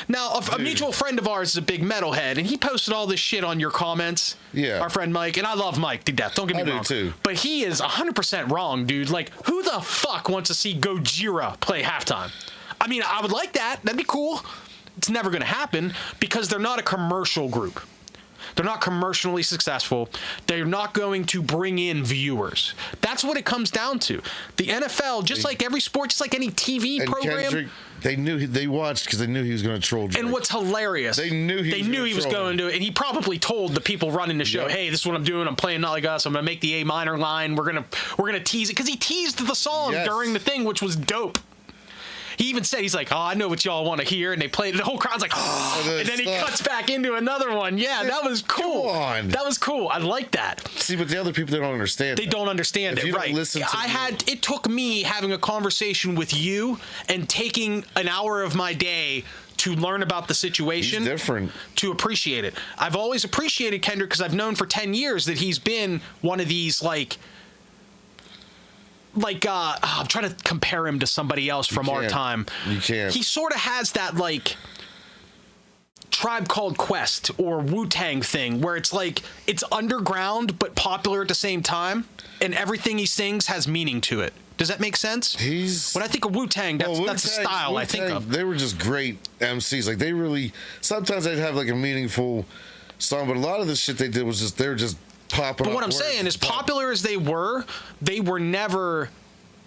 Now, a mutual friend of ours is a big metalhead, and he posted all this shit on your comments. Yeah. Our friend Mike, and I love Mike to death. Don't get me wrong. I do too. But he is 100% wrong, dude. Like, who the fuck wants to see Gojira play halftime? I mean, I would like that. That'd be cool. It's never going to happen because they're not a commercial group. They're not commercially successful. They're not going to bring in viewers. That's what it comes down to. The NFL, just like every sport, just like any TV program. Kendrick, they watched because they knew he was going to troll Drake. And what's hilarious, they knew he was going to, and he probably told the people running the show, "Hey, this is what I'm doing. I'm playing Not Like Us. I'm gonna make the A minor line. We're gonna tease it," because he teased the song during the thing, which was dope. He even said, he's like, "Oh, I know what y'all want to hear," and they played it. The whole crowd's like, "Oh," and then he cuts back into another one. Yeah, that was cool. Come on. That was cool. I like that. See, but the other people, they don't understand. They don't understand it, right? It took me having a conversation with you and taking an hour of my day to learn about the situation. He's different. To appreciate it. I've always appreciated Kendrick because I've known for 10 years that he's been one of these, I'm trying to compare him to somebody else from our time. You can't. He sort of has that, Tribe Called Quest or Wu-Tang thing where it's it's underground but popular at the same time, and everything he sings has meaning to it. Does that make sense? When I think of Wu-Tang, that's the style Wu-Tang, I think of. They were just great MCs. They really, sometimes they'd have a meaningful song, but a lot of the shit they did was they were just popping. But what I'm saying, as popular as they were never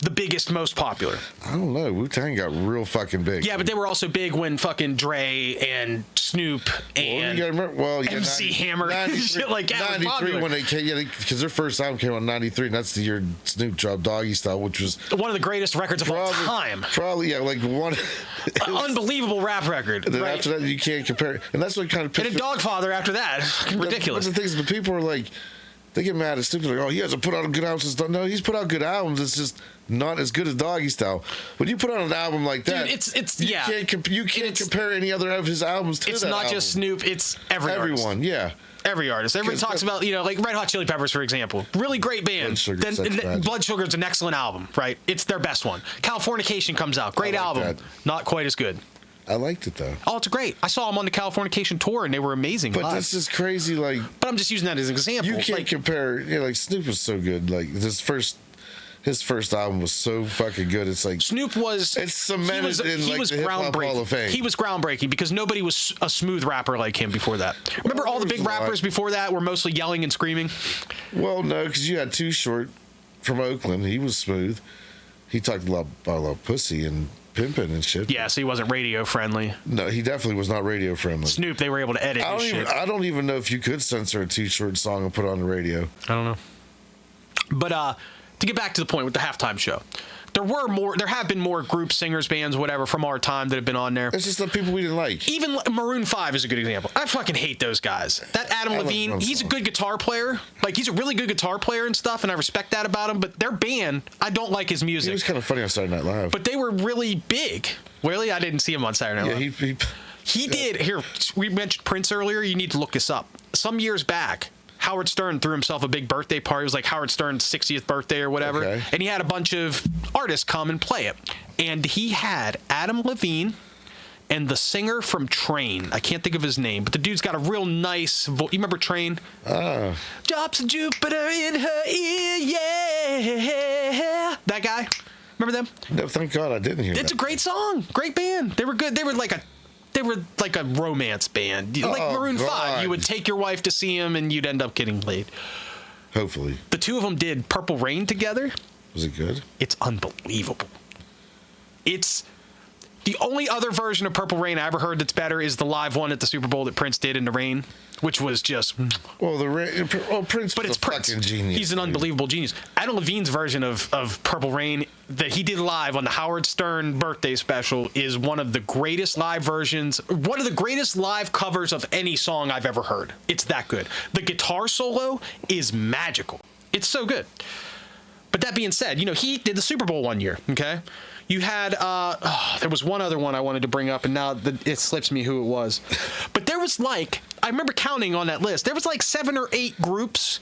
the biggest, most popular. I don't know. Wu-Tang got real fucking big. Yeah, but they were also big when fucking Dre and Snoop and MC Hammer and shit like that. 93 when they came, because their first album came out in 93, and that's the year Snoop dropped Doggy Style, which was one of the greatest records of all time. Probably, one. Unbelievable rap record. And then after that, you can't compare. And that's what kind of pissed me. And a Dogfather after that. Ridiculous. But the thing is, people are they get mad at Snoop. They're he hasn't put out a good album. No, he's put out good albums. It's just not as good as Doggy Style. When you put out an album like that, dude, you can't compare any other of his albums to that. It's not just Snoop. It's everyone. Artist. Yeah. Every artist. Everybody talks about, Red Hot Chili Peppers, for example. Really great band. Blood Sugar's an excellent album, right? It's their best one. Californication comes out. Great album. That. Not quite as good. I liked it, though. Oh, it's great. I saw them on the Californication tour, and they were amazing. But this is crazy, But I'm just using that as an example. You can't compare, Snoop was so good. His first album was so fucking good. It's Snoop was... It's cemented in the Hip-Hop Hall of Fame. He was groundbreaking because nobody was a smooth rapper like him before that. Remember all the big rappers before that were mostly yelling and screaming? Well, no, because you had Too Short from Oakland. He was smooth. He talked a lot about pussy and pimping and shit. Yeah, so he wasn't radio friendly. No, he definitely was not radio friendly. Snoop, they were able to edit his shit. I don't even know if you could censor a Too Short song and put it on the radio. I don't know. But to get back to the point with the halftime show, there have been more group singers, bands, whatever, from our time that have been on there. It's just the people we didn't like. Even Maroon 5 is a good example. I fucking hate those guys. That Adam Levine, he's a good guitar player. He's a really good guitar player and stuff, and I respect that about him. But their band, I don't like his music. He was kind of funny on Saturday Night Live. But they were really big. Really? I didn't see him on Saturday Night Live. Yeah, he did. Here, we mentioned Prince earlier. You need to look this up. Some years back, Howard Stern threw himself a big birthday party. It was like Howard Stern's 60th birthday or whatever. Okay. And he had a bunch of artists come and play it. And he had Adam Levine and the singer from Train. I can't think of his name, but the dude's got a real nice voice. You remember Train? Drops of Jupiter in her ear, yeah. That guy? Remember them? No, thank God I didn't hear that. It's a great song. Great band. They were good. They were like a romance band. Like Maroon 5. You would take your wife to see him and you'd end up getting laid. Hopefully. The two of them did Purple Rain together. Was it good? It's unbelievable. It's the only other version of Purple Rain I ever heard that's better is the live one at the Super Bowl that Prince did in the rain, which was just... Prince but it's Prince. Fucking genius. He's an unbelievable genius. Adam Levine's version of Purple Rain that he did live on the Howard Stern birthday special is one of the greatest live versions, one of the greatest live covers of any song I've ever heard. It's that good. The guitar solo is magical. It's so good. But that being said, he did the Super Bowl one year, okay? You had, there was one other one I wanted to bring up, and now it slips me who it was. But there was I remember counting on that list, there was 7 or 8 groups,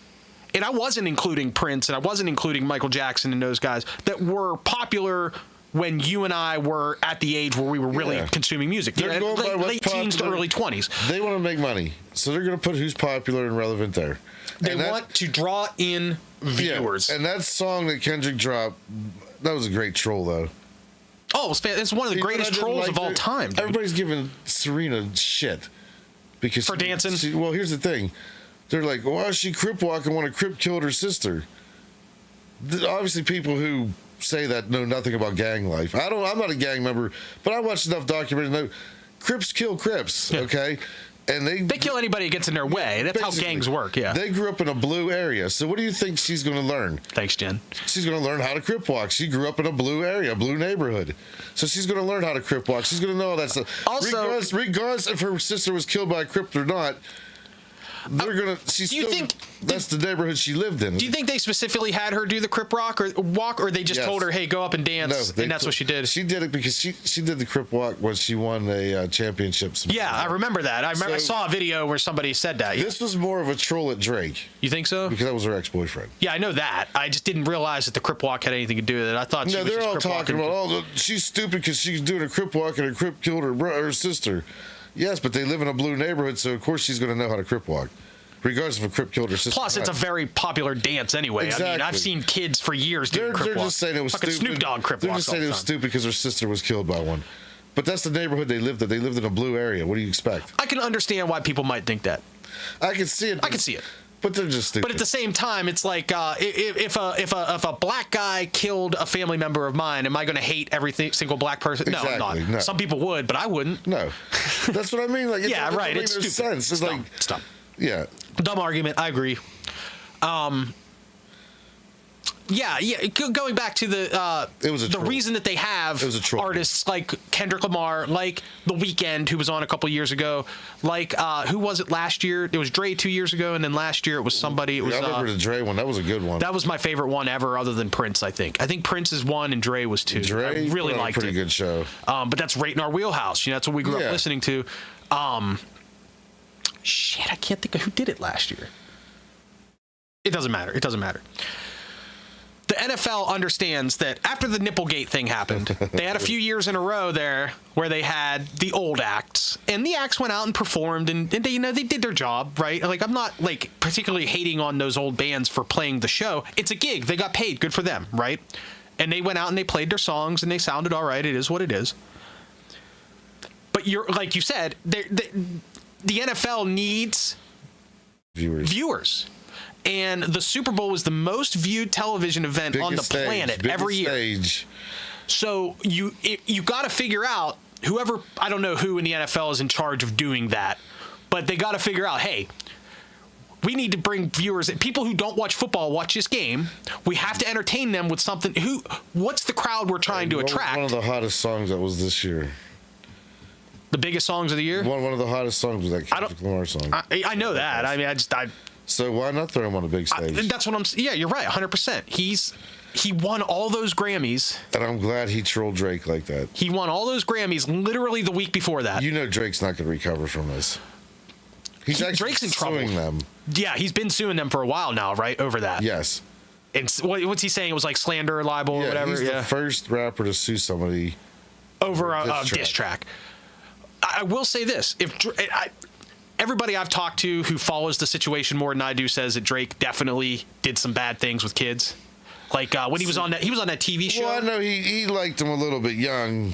and I wasn't including Prince, and I wasn't including Michael Jackson and those guys, that were popular when you and I were at the age where we were really consuming music. They're going by what's late teens to early 20s. They want to make money, so they're going to put who's popular and relevant there. They want to draw in viewers. Yeah, and that song that Kendrick dropped, that was a great troll, though. Oh, it's one of the greatest trolls of all time, dude. Everybody's giving Serena shit. For dancing? Well, here's the thing. They're like, why is she crip walking when a crip killed her sister? Obviously, people who say that know nothing about gang life. I'm not a gang member, but I watched enough documentaries to know Crips kill Crips, okay? And they kill anybody that gets in their way. That's how gangs work, yeah. They grew up in a blue area. So what do you think she's going to learn? Thanks, Jen. She's going to learn how to crip walk. She grew up in a blue area, a blue neighborhood. So she's going to learn how to crip walk. She's going to know that's also, regardless if her sister was killed by a crip or not. They're gonna. That's the neighborhood she lived in. Do you think they specifically had her do the crip walk, or they just told her, "Hey, go up and dance," and that's what she did? She did it because she did the crip walk when she won a championship. Yeah, I remember that. I saw a video where somebody said that. This was more of a troll at Drake. You think so? Because that was her ex-boyfriend. Yeah, I know that. I just didn't realize that the crip walk had anything to do with it. I thought she was they're just all crip talking about, she's stupid because she's doing a crip walk and a crip killed her sister. Yes, but they live in a blue neighborhood, so of course she's going to know how to crip walk. Regardless if a crip killed her sister. Plus, it's a very popular dance anyway. Exactly. I mean, I've seen kids for years doing crip walk. They're just saying it was fucking stupid. Snoop Dogg crip walk. They're just saying it was stupid because her sister was killed by one. But that's the neighborhood they lived in. They lived in a blue area. What do you expect? I can understand why people might think that. I can see it. I can see it. But they're just stupid. But at the same time, it's like if a black guy killed a family member of mine, am I going to hate every single black person? Exactly, no, I'm not. no. Some people would, but I wouldn't. No, that's what I mean. Like, yeah, right. It's stupid. Sense. It's like, it's dumb. Yeah, dumb argument. I agree. Yeah. Going back to the reason that they have artists like Kendrick Lamar, like The Weeknd, who was on a couple years ago, like who was it last year? It was Dre 2 years ago, and then last year it was somebody. It was. I remember the Dre one. That was a good one. That was my favorite one ever, other than Prince. I think Prince is one, and Dre was two. Dre I really liked it. Pretty good show. But that's right in our wheelhouse. You know, that's what we grew up listening to. Shit, I can't think of who did it last year. It doesn't matter. The NFL understands that after the Nipplegate thing happened, they had a few years in a row there where they had the old acts, and the acts went out and performed, and they, they did their job, right? Like, I'm not like particularly hating on those old bands for playing the show. It's a gig. They got paid. Good for them, right? And they went out and they played their songs, and they sounded all right. It is what it is. But you're like you said, the NFL needs viewers. And the Super Bowl was the most viewed television event on the planet every year. So you got to figure out whoever, I don't know who in the NFL is in charge of doing that, but they got to figure out, hey, we need to bring viewers, people who don't watch football watch this game. We have to entertain them with something. What's the crowd we're trying to attract? One of the hottest songs that was this year. The biggest songs of the year? One of the hottest songs was that Kendrick Lamar song. I know that. I mean, so why not throw him on a big stage? That's what I'm. Yeah, you're right. 100%. He won all those Grammys, and I'm glad he trolled Drake like that. He won all those Grammys literally the week before that. You know Drake's not going to recover from this. Drake's in trouble. Suing them. Yeah, he's been suing them for a while now, right? Over that. Yes. And what's he saying? It was like slander or libel or whatever. He's the first rapper to sue somebody over a diss track. I will say this: everybody I've talked to who follows the situation more than I do says that Drake definitely did some bad things with kids. Like when he was on that TV show. Well, I know he liked him a little bit young.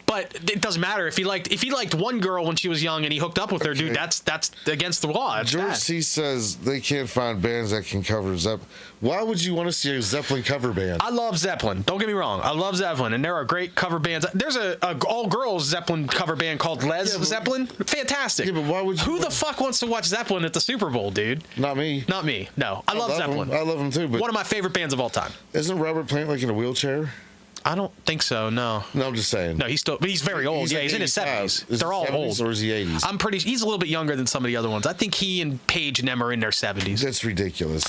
But it doesn't matter if he liked one girl when she was young and he hooked up with her, dude. That's against the law. George C says they can't find bands that can cover Zeppelin. Why would you want to see a Zeppelin cover band? I love Zeppelin. Don't get me wrong. I love Zeppelin, and there are great cover bands. There's a all-girls Zeppelin cover band called Zeppelin. Fantastic. Yeah, but why would you? Who the fuck wants to watch Zeppelin at the Super Bowl, dude? Not me. Not me. No, I love Zeppelin. I love them too. But one of my favorite bands of all time. Isn't Robert Plant like in a wheelchair? I don't think so. No. No, I'm just saying. No, he's very old. He's in his 70s. They're all old. Or is he 80s? He's a little bit younger than some of the other ones. I think he and Paige and them are in their 70s. That's ridiculous.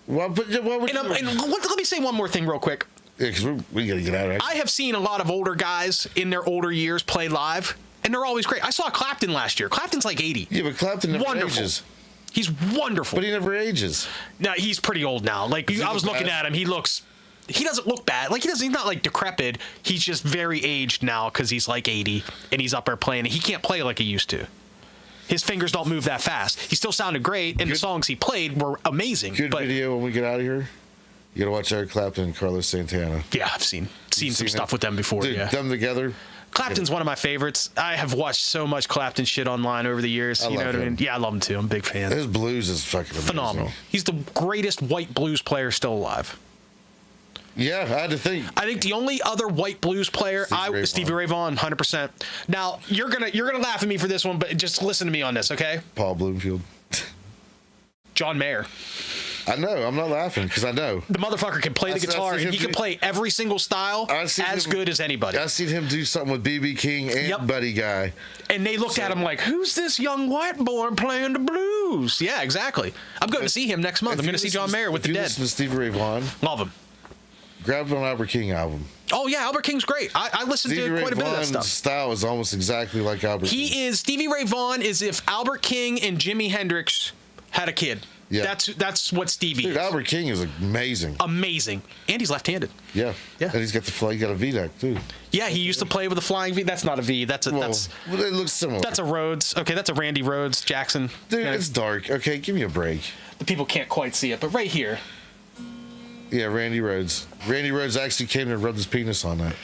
Well, but what would let me say one more thing real quick. Yeah, because we got to get out of here. I have seen a lot of older guys in their older years play live, and they're always great. I saw Clapton last year. Clapton's like 80. Yeah, but Clapton never ages. He's wonderful. But he never ages. No, he's pretty old now. Like, I was looking at him. He doesn't look bad. Like, he's not like decrepit. He's just very aged now because he's like 80 and he's up there playing. He can't play like he used to. His fingers don't move that fast. He still sounded great, and the songs he played were amazing. Good video when we get out of here. You gotta watch Eric Clapton and Carlos Santana. Yeah, I've seen some stuff with them before. Dude, yeah, them together. Clapton's one of my favorites. I have watched so much Clapton shit online over the years. You know what I mean? Yeah, I love him too. I'm a big fan. His blues is fucking amazing. Phenomenal. He's the greatest white blues player still alive. Yeah, I had to think. I think the only other white blues player, Stevie Ray Vaughan, 100%. Now you're gonna laugh at me for this one, but just listen to me on this, okay? Paul Bloomfield. John Mayer. I know. I'm not laughing because I know. The motherfucker can play the guitar, and he can play every single style as good as anybody. I've seen him do something with B.B. King and Buddy Guy. And they looked at him like, who's this young white boy playing the blues? Yeah, exactly. I'm going to see him next month. I'm going to see John Mayer with the Dead. Listen to Stevie Ray Vaughan. Love him. Grab an Albert King album. Oh, yeah, Albert King's great. I listened to quite a bit of that stuff. Style is almost exactly like Albert King. Stevie Ray Vaughan is if Albert King and Jimi Hendrix had a kid. Yeah. That's what Stevie is. Albert King is amazing. Amazing. And he's left-handed. Yeah. And he's got he got a V-neck, too. Yeah, he used to play with a flying V. That's not a V. Well, it looks similar. That's a Rhodes. Okay, that's a Randy Rhodes Jackson. Dude, it's dark. Okay, give me a break. The people can't quite see it, but right here. Yeah, Randy Rhodes. Randy Rhodes actually came and rubbed his penis on that.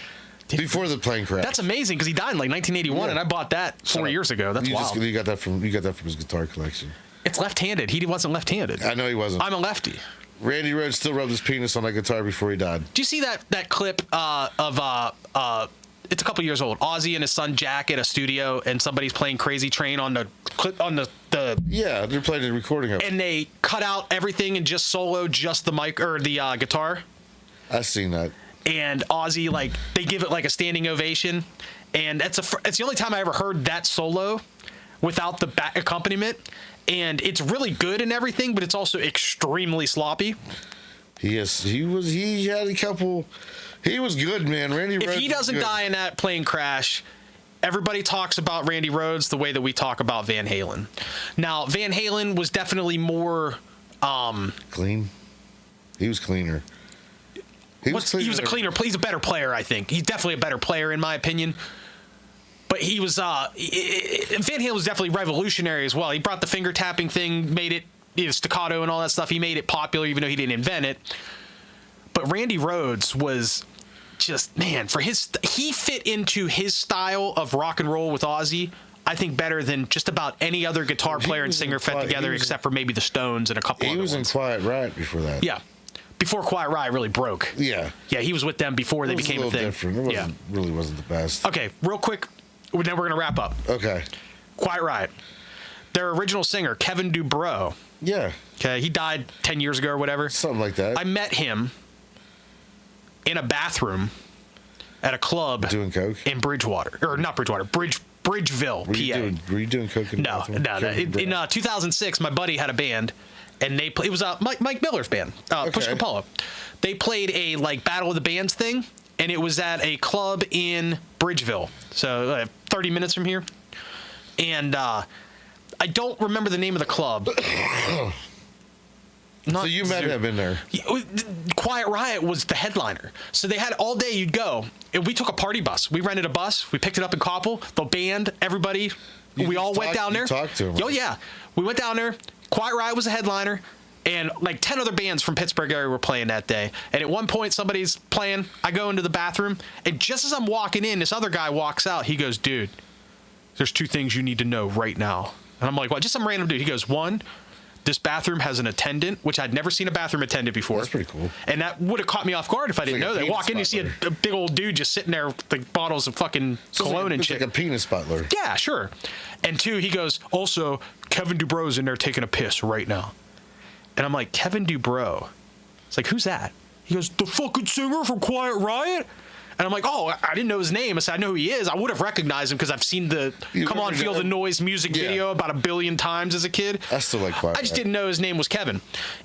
Before the plane crash. That's amazing because he died in like 1981, and I bought that 4 years ago. That's wild. You got that from his guitar collection. It's left-handed. He wasn't left-handed. I know he wasn't. I'm a lefty. Randy Rhodes still rubbed his penis on that guitar before he died. Do you see that clip of it's a couple years old. Ozzy and his son Jack at a studio, and somebody's playing Crazy Train on the Yeah, they're playing the recording of it. And they cut out everything and just solo just the mic or the guitar. I've seen that. And Ozzy, they give it like a standing ovation, and it's the only time I ever heard that solo without the back accompaniment. And it's really good and everything, but it's also extremely sloppy. He was good, man. Randy Rhodes. If he doesn't die in that plane crash, everybody talks about Randy Rhodes the way that we talk about Van Halen. Now, Van Halen was definitely more clean. He was cleaner. He was a cleaner. He's a better player, I think. He's definitely a better player, in my opinion. But he was Van Halen was definitely revolutionary as well. He brought the finger tapping thing, made it staccato and all that stuff. He made it popular, even though he didn't invent it. But Randy Rhodes was just, man, he fit into his style of rock and roll with Ozzy, I think, better than just about any other guitar player and singer fit together, except for maybe the Stones and a couple other ones. He was in Quiet Riot before that. Yeah. Before Quiet Riot really broke. Yeah. Yeah, he was with them before they became a thing. Different. It really wasn't the best. Okay, real quick. Then we're going to wrap up. Okay. Quiet Riot. Their original singer, Kevin Dubrow. Yeah. Okay, he died 10 years ago or whatever. Something like that. I met him in a bathroom at a club. Doing coke? In Bridgewater. Or not Bridgewater, Bridgeville, PA. Were you doing coke in No. In 2006, my buddy had a band, and it was Mike Miller's band, Push Capallo. They played a Battle of the Bands thing, and it was at a club in Bridgeville, so 30 minutes from here. And I don't remember the name of the club. So you might have been there. Quiet Riot was the headliner. So they had all day you'd go. And we took a party bus. We rented a bus. We picked it up in Koppel. The band, everybody, we all went down there. You talked to them. Oh, yeah. We went down there. Quiet Riot was the headliner. And 10 other bands from Pittsburgh area were playing that day. And at one point, somebody's playing. I go into the bathroom. And just as I'm walking in, this other guy walks out. He goes, dude, there's 2 things you need to know right now. And I'm like, what? Just some random dude. He goes, 1, this bathroom has an attendant, which I'd never seen a bathroom attendant before. That's pretty cool. And that would have caught me off guard if I didn't know that. Walk in, you see a big old dude just sitting there with the bottles of fucking cologne and shit. It's like a penis butler. Yeah, sure. And 2, he goes, also, Kevin Dubrow's in there taking a piss right now. And I'm like, Kevin Dubrow? It's like, who's that? He goes, the fucking singer from Quiet Riot? And I'm like, oh, I didn't know his name. I said, I know who he is. I would have recognized him because I've seen the Come On, Feel the Noise music video about 1 billion times as a kid. I still like Quiet Riot. I just didn't know his name was Kevin.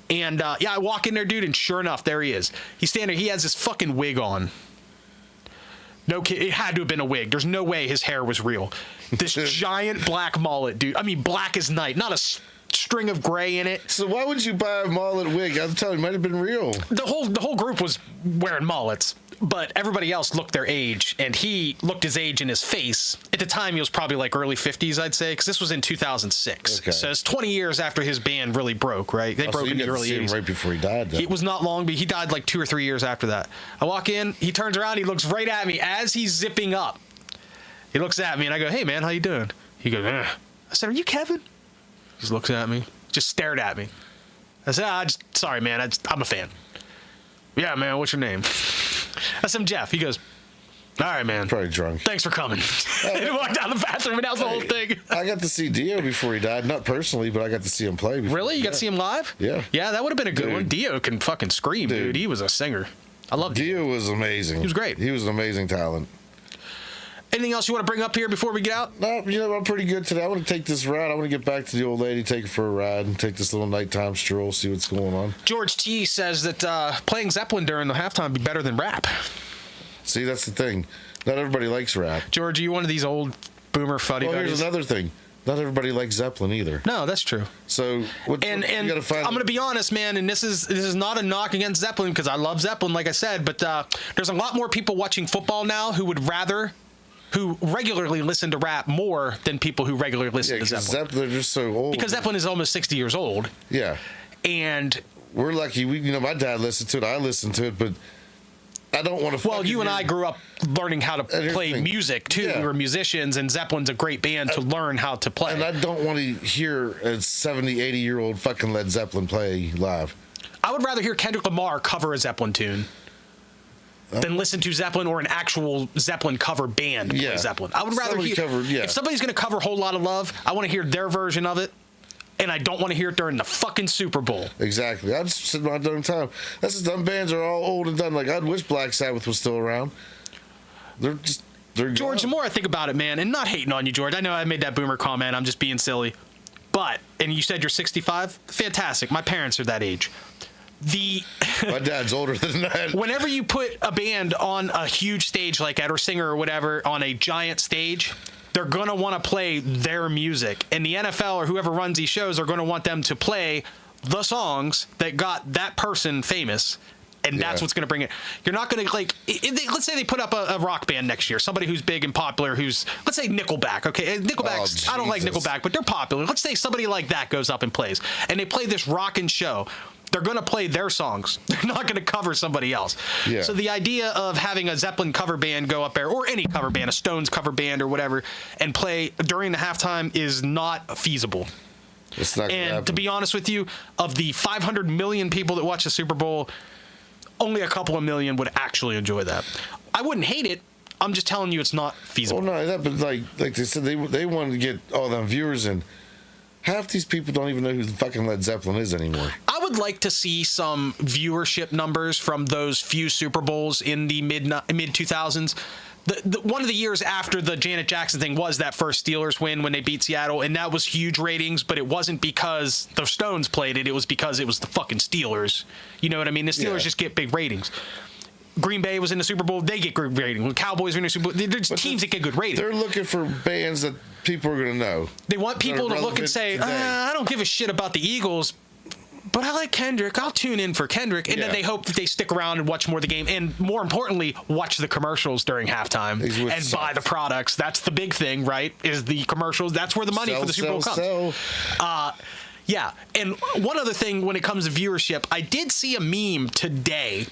And I walk in there, dude, and sure enough, there he is. He's standing there. He has this fucking wig on. No kid. It had to have been a wig. There's no way his hair was real. This giant black mullet, dude. I mean, black as night. Not a string of gray in it. So why would you buy a mullet wig? I'm telling you, it might have been real. The whole group was wearing mullets, but everybody else looked their age, and he looked his age in his face. At the time, he was probably early 50s, I'd say, because this was in 2006. Okay. So it's 20 years after his band really broke, right? They broke in the early 80s. Right before he died, though. It was not long, but he died 2 or 3 years after that. I walk in, he turns around, he looks right at me as he's zipping up. He looks at me, and I go, "Hey, man, how you doing?" He goes, "Eh." I said, "Are you Kevin?" He just looks at me, just stared at me. I said, "Sorry, man, I'm a fan." "Yeah, man, what's your name?" I said, "I'm Jeff." He goes, "All right, man. Probably drunk. Thanks for coming." And he walked down the bathroom, and that was the whole thing. I got to see Dio before he died. Not personally, but I got to see him play before. Really? You got to see him live? Yeah. Yeah, that would have been a good one. Dio can fucking scream, dude. He was a singer. I love Dio. Dio was amazing. He was great. He was an amazing talent. Anything else you want to bring up here before we get out? No, I'm pretty good today. I want to take this ride. I want to get back to the old lady, take her for a ride, and take this little nighttime stroll, see what's going on. George T says that playing Zeppelin during the halftime would be better than rap. See, that's the thing. Not everybody likes rap. George, are you one of these old boomer fuddy Well, buddies? here's another thing. Not everybody likes Zeppelin either. No, that's true. So, And you gotta find I'm going to be honest, man, and this is not a knock against Zeppelin because I love Zeppelin, like I said, but there's a lot more people watching football now who regularly listen to rap more than people who regularly listen to Zeppelin. They're just so old. Because Zeppelin is almost 60 years old. Yeah. And we're lucky. My dad listened to it. I listened to it, but I don't want to. Well, you and I grew up learning how to play music too. Yeah. We were musicians, and Zeppelin's a great band to learn how to play. And I don't want to hear a 70, 80-year-old fucking Led Zeppelin play live. I would rather hear Kendrick Lamar cover a Zeppelin tune than listen to Zeppelin or an actual Zeppelin cover band play Zeppelin. I would rather hear if somebody's going to cover Whole Lotta Love, I want to hear their version of it. And I don't want to hear it during the fucking Super Bowl. Exactly. I just sit my damn time. That's just them bands are all old and done. Like, I'd wish Black Sabbath was still around. They're George, gone. the more I think about it, man, and not hating on you, George. I know I made that boomer comment. I'm just being silly. But, and you said you're 65? Fantastic. My parents are that age. My dad's older than that. Whenever you put a band on a huge stage like Ed or Singer or whatever on a giant stage, they're going to want to play their music. And the NFL or whoever runs these shows are going to want them to play the songs that got that person famous. And that's what's going to bring it. You're not going to, let's say they put up a rock band next year, somebody who's big and popular, let's say Nickelback, okay? Nickelback, I don't like Nickelback, but they're popular. Let's say somebody like that goes up and plays, and they play this rockin' show. They're going to play their songs. They're not going to cover somebody else. Yeah. So the idea of having a Zeppelin cover band go up there, or any cover band, a Stones cover band or whatever, and play during the halftime is not feasible. It's not and to be honest with you, of the 500 million people that watch the Super Bowl, only a couple of million would actually enjoy that. I wouldn't hate it. I'm just telling you it's not feasible. Well, no, but like they said, they wanted to get all them viewers in. Half these people don't even know who the fucking Led Zeppelin is anymore. I would like to see some viewership numbers from those few Super Bowls in the mid 2000s. One of the years after the Janet Jackson thing was that first Steelers win when they beat Seattle, and that was huge ratings, but it wasn't because the Stones played it. It was because it was the fucking Steelers. You know what I mean? The Steelers just get big ratings. Green Bay was in the Super Bowl, they get good ratings. When Cowboys are in the Super Bowl, there's teams that get good ratings. They're looking for bands that people are going to know. They want people to look and say, I don't give a shit about the Eagles, but I like Kendrick. I'll tune in for Kendrick. And then they hope that they stick around and watch more of the game. And more importantly, watch the commercials during halftime and buy the products. That's the big thing, right? Is the commercials. That's where the money for the Super Bowl comes. Yeah. And one other thing when it comes to viewership, I did see a meme today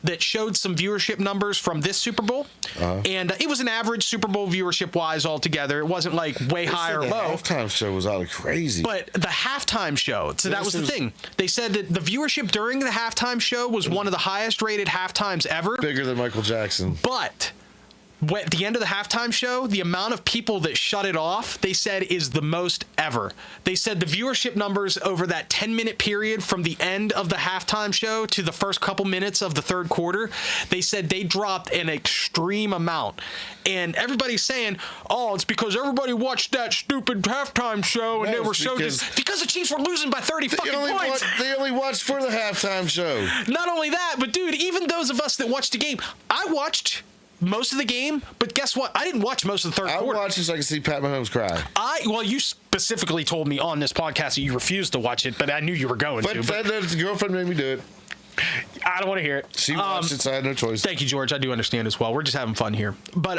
that showed some viewership numbers from this Super Bowl. And it was an average Super Bowl viewership-wise altogether. It wasn't like way high or low. The halftime show was out of crazy. But the halftime show, so that was the thing. They said that the viewership during the halftime show was one of the highest-rated halftimes ever. Bigger than Michael Jackson. But at the end of the halftime show, the amount of people that shut it off, they said, is the most ever. They said the viewership numbers over that 10-minute period from the end of the halftime show to the first couple minutes of the third quarter, they said they dropped an extreme amount. And everybody's saying, oh, it's because everybody watched that stupid halftime show and they were so because the Chiefs were losing by 30 fucking points. They only watched for the halftime show. Not only that, but dude, even those of us that watched the game, I watched most of the game, but guess what? I didn't watch most of the third quarter. I watched it so I could see Pat Mahomes cry. Well, you specifically told me on this podcast that you refused to watch it, but I knew you were going to. But the girlfriend made me do it. I don't want to hear it. She watched it, so I had no choice. Thank you, George. I do understand as well. We're just having fun here. But,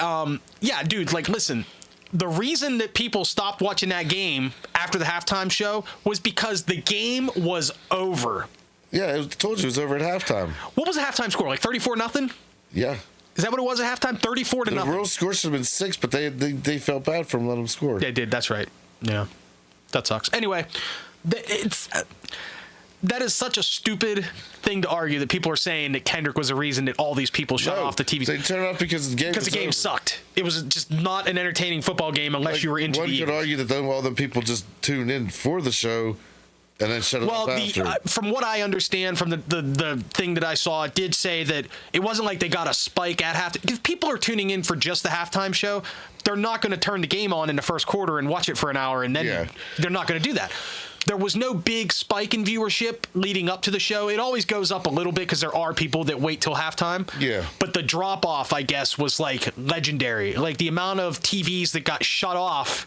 yeah, dude, listen. The reason that people stopped watching that game after the halftime show was because the game was over. Yeah, I told you it was over at halftime. What was the halftime score? 34-0? Yeah. Is that what it was at halftime? 34-0. The real score should have been 6, but they felt bad for them letting them score. They did. That's right. Yeah, that sucks. Anyway, that is such a stupid thing to argue that people are saying that Kendrick was the reason that all these people shut off the TV. They turned it off because the game sucked. It was just not an entertaining football game unless you were into the Eagles. One could argue that all the people just tuned in for the show and then shut it off after. From what I understand from the thing that I saw, it did say that it wasn't like they got a spike at halftime. If people are tuning in for just the halftime show, they're not going to turn the game on in the first quarter and watch it for an hour, and then they're not going to do that. There was no big spike in viewership leading up to the show. It always goes up a little bit because there are people that wait till halftime. Yeah. But the drop off, I guess, was like legendary. Like the amount of TVs that got shut off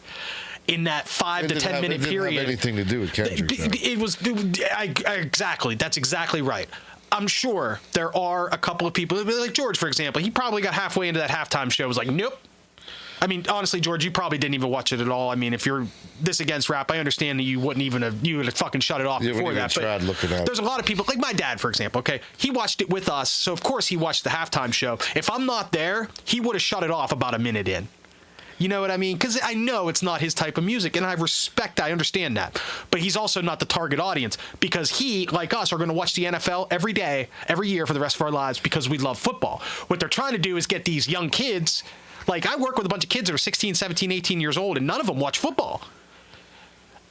in that 5 to 10 minute period. It didn't have anything to do with Kendrick. It was exactly. That's exactly right. I'm sure there are a couple of people, like George, for example. He probably got halfway into that halftime show. Was like, nope. I mean, honestly, George, you probably didn't even watch it at all. I mean, if you're this against rap, I understand that you would have fucking shut it off before that. But there's a lot of people, like my dad, for example. Okay, he watched it with us, so of course he watched the halftime show. If I'm not there, he would have shut it off about a minute in. You know what I mean? Because I know it's not his type of music, and I understand that. But he's also not the target audience because he, like us, are going to watch the NFL every day, every year for the rest of our lives because we love football. What they're trying to do is get these young kids. Like, I work with a bunch of kids that are 16, 17, 18 years old, and none of them watch football.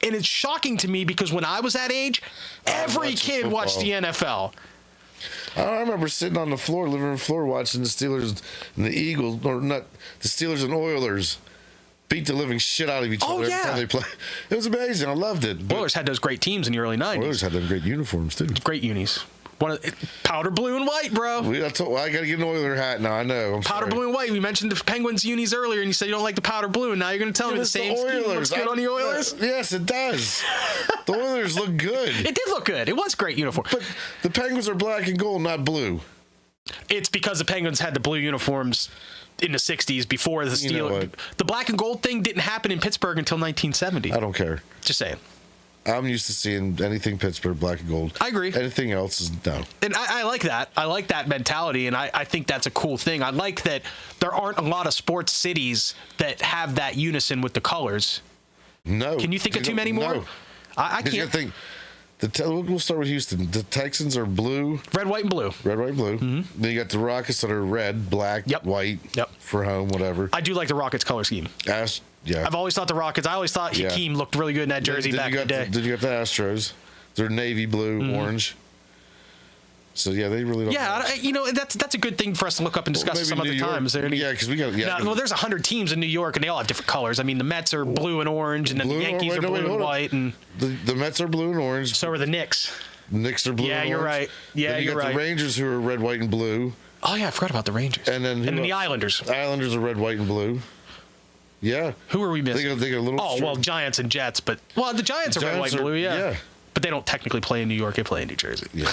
And it's shocking to me because when I was that age, every kid watched the NFL. I remember sitting on the living room floor, watching the Steelers and the Eagles, or not, the Steelers and Oilers beat the living shit out of each other every time they play. It was amazing. I loved it. Oilers had those great teams in the early 90s. Oilers had them great uniforms, too. Great unis. Powder blue and white, bro. I got to get an Oiler hat now. I know. Powder blue and white. We mentioned the Penguins unis earlier, and you said you don't like the powder blue, and now you're going to tell me the same scheme looks good on the Oilers? Yes, it does. The Oilers look good. It did look good. It was great uniform. But the Penguins are black and gold, not blue. It's because the Penguins had the blue uniforms in the 60s before the Steelers. You know what? The black and gold thing didn't happen in Pittsburgh until 1970. I don't care. Just saying. I'm used to seeing anything Pittsburgh, black and gold. I agree. Anything else is no. And I like that. I like that mentality, and I think that's a cool thing. I like that there aren't a lot of sports cities that have that unison with the colors. No. Can you think of too many more? No. I can't. You think we'll start with Houston. The Texans are blue. Red, white, and blue. Red, white, and blue. Mm-hmm. Then you got the Rockets that are red, black, white for home, whatever. I do like the Rockets color scheme. Yeah. I've always thought the Rockets. I always thought Hakeem looked really good in that jersey back in the day. Then you got the Astros. They're navy blue, orange. So yeah, they really don't. Yeah, that's a good thing for us to look up and discuss some other times. Because we got. Yeah. Well, there's 100 teams in New York, and they all have different colors. I mean, the Mets are blue and orange, and then the Yankees are blue and white, and the Mets are blue and orange. So are the Knicks. The Knicks are blue. Yeah, and you're orange. right. Yeah, then you got the Rangers who are red, white, and blue. Oh yeah, I forgot about the Rangers. And then the Islanders. Islanders are red, white, and blue. Yeah. Who are we missing? They got a little. Oh well, Giants and Jets, but the Giants are red, white, and blue. Yeah. But they don't technically play in New York. They play in New Jersey. Yeah.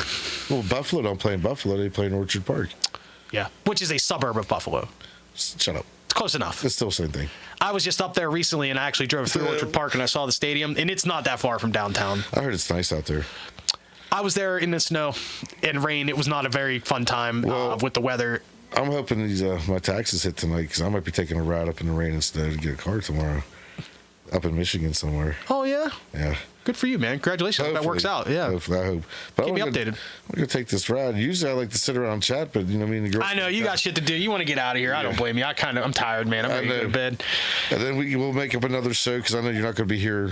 Well, Buffalo don't play in Buffalo. They play in Orchard Park. Yeah, which is a suburb of Buffalo. Shut up. It's close enough. It's still the same thing. I was just up there recently, and I actually drove through Orchard Park, and I saw the stadium, and it's not that far from downtown. I heard it's nice out there. I was there in the snow and rain. It was not a very fun time with the weather. I'm hoping my taxes hit tonight because I might be taking a ride up in the rain instead to get a car tomorrow. Up in Michigan somewhere. Oh, yeah? Yeah. Good for you, man. Congratulations. Hopefully, that works out. Yeah. Hopefully, I hope. But keep me updated. I'm going to take this ride. Usually I like to sit around and chat, but me and the girl. I know. You got shit to do. You want to get out of here. I don't blame you. I'm tired, man. I'm ready to go to bed. And then we'll make up another show because I know you're not going to be here.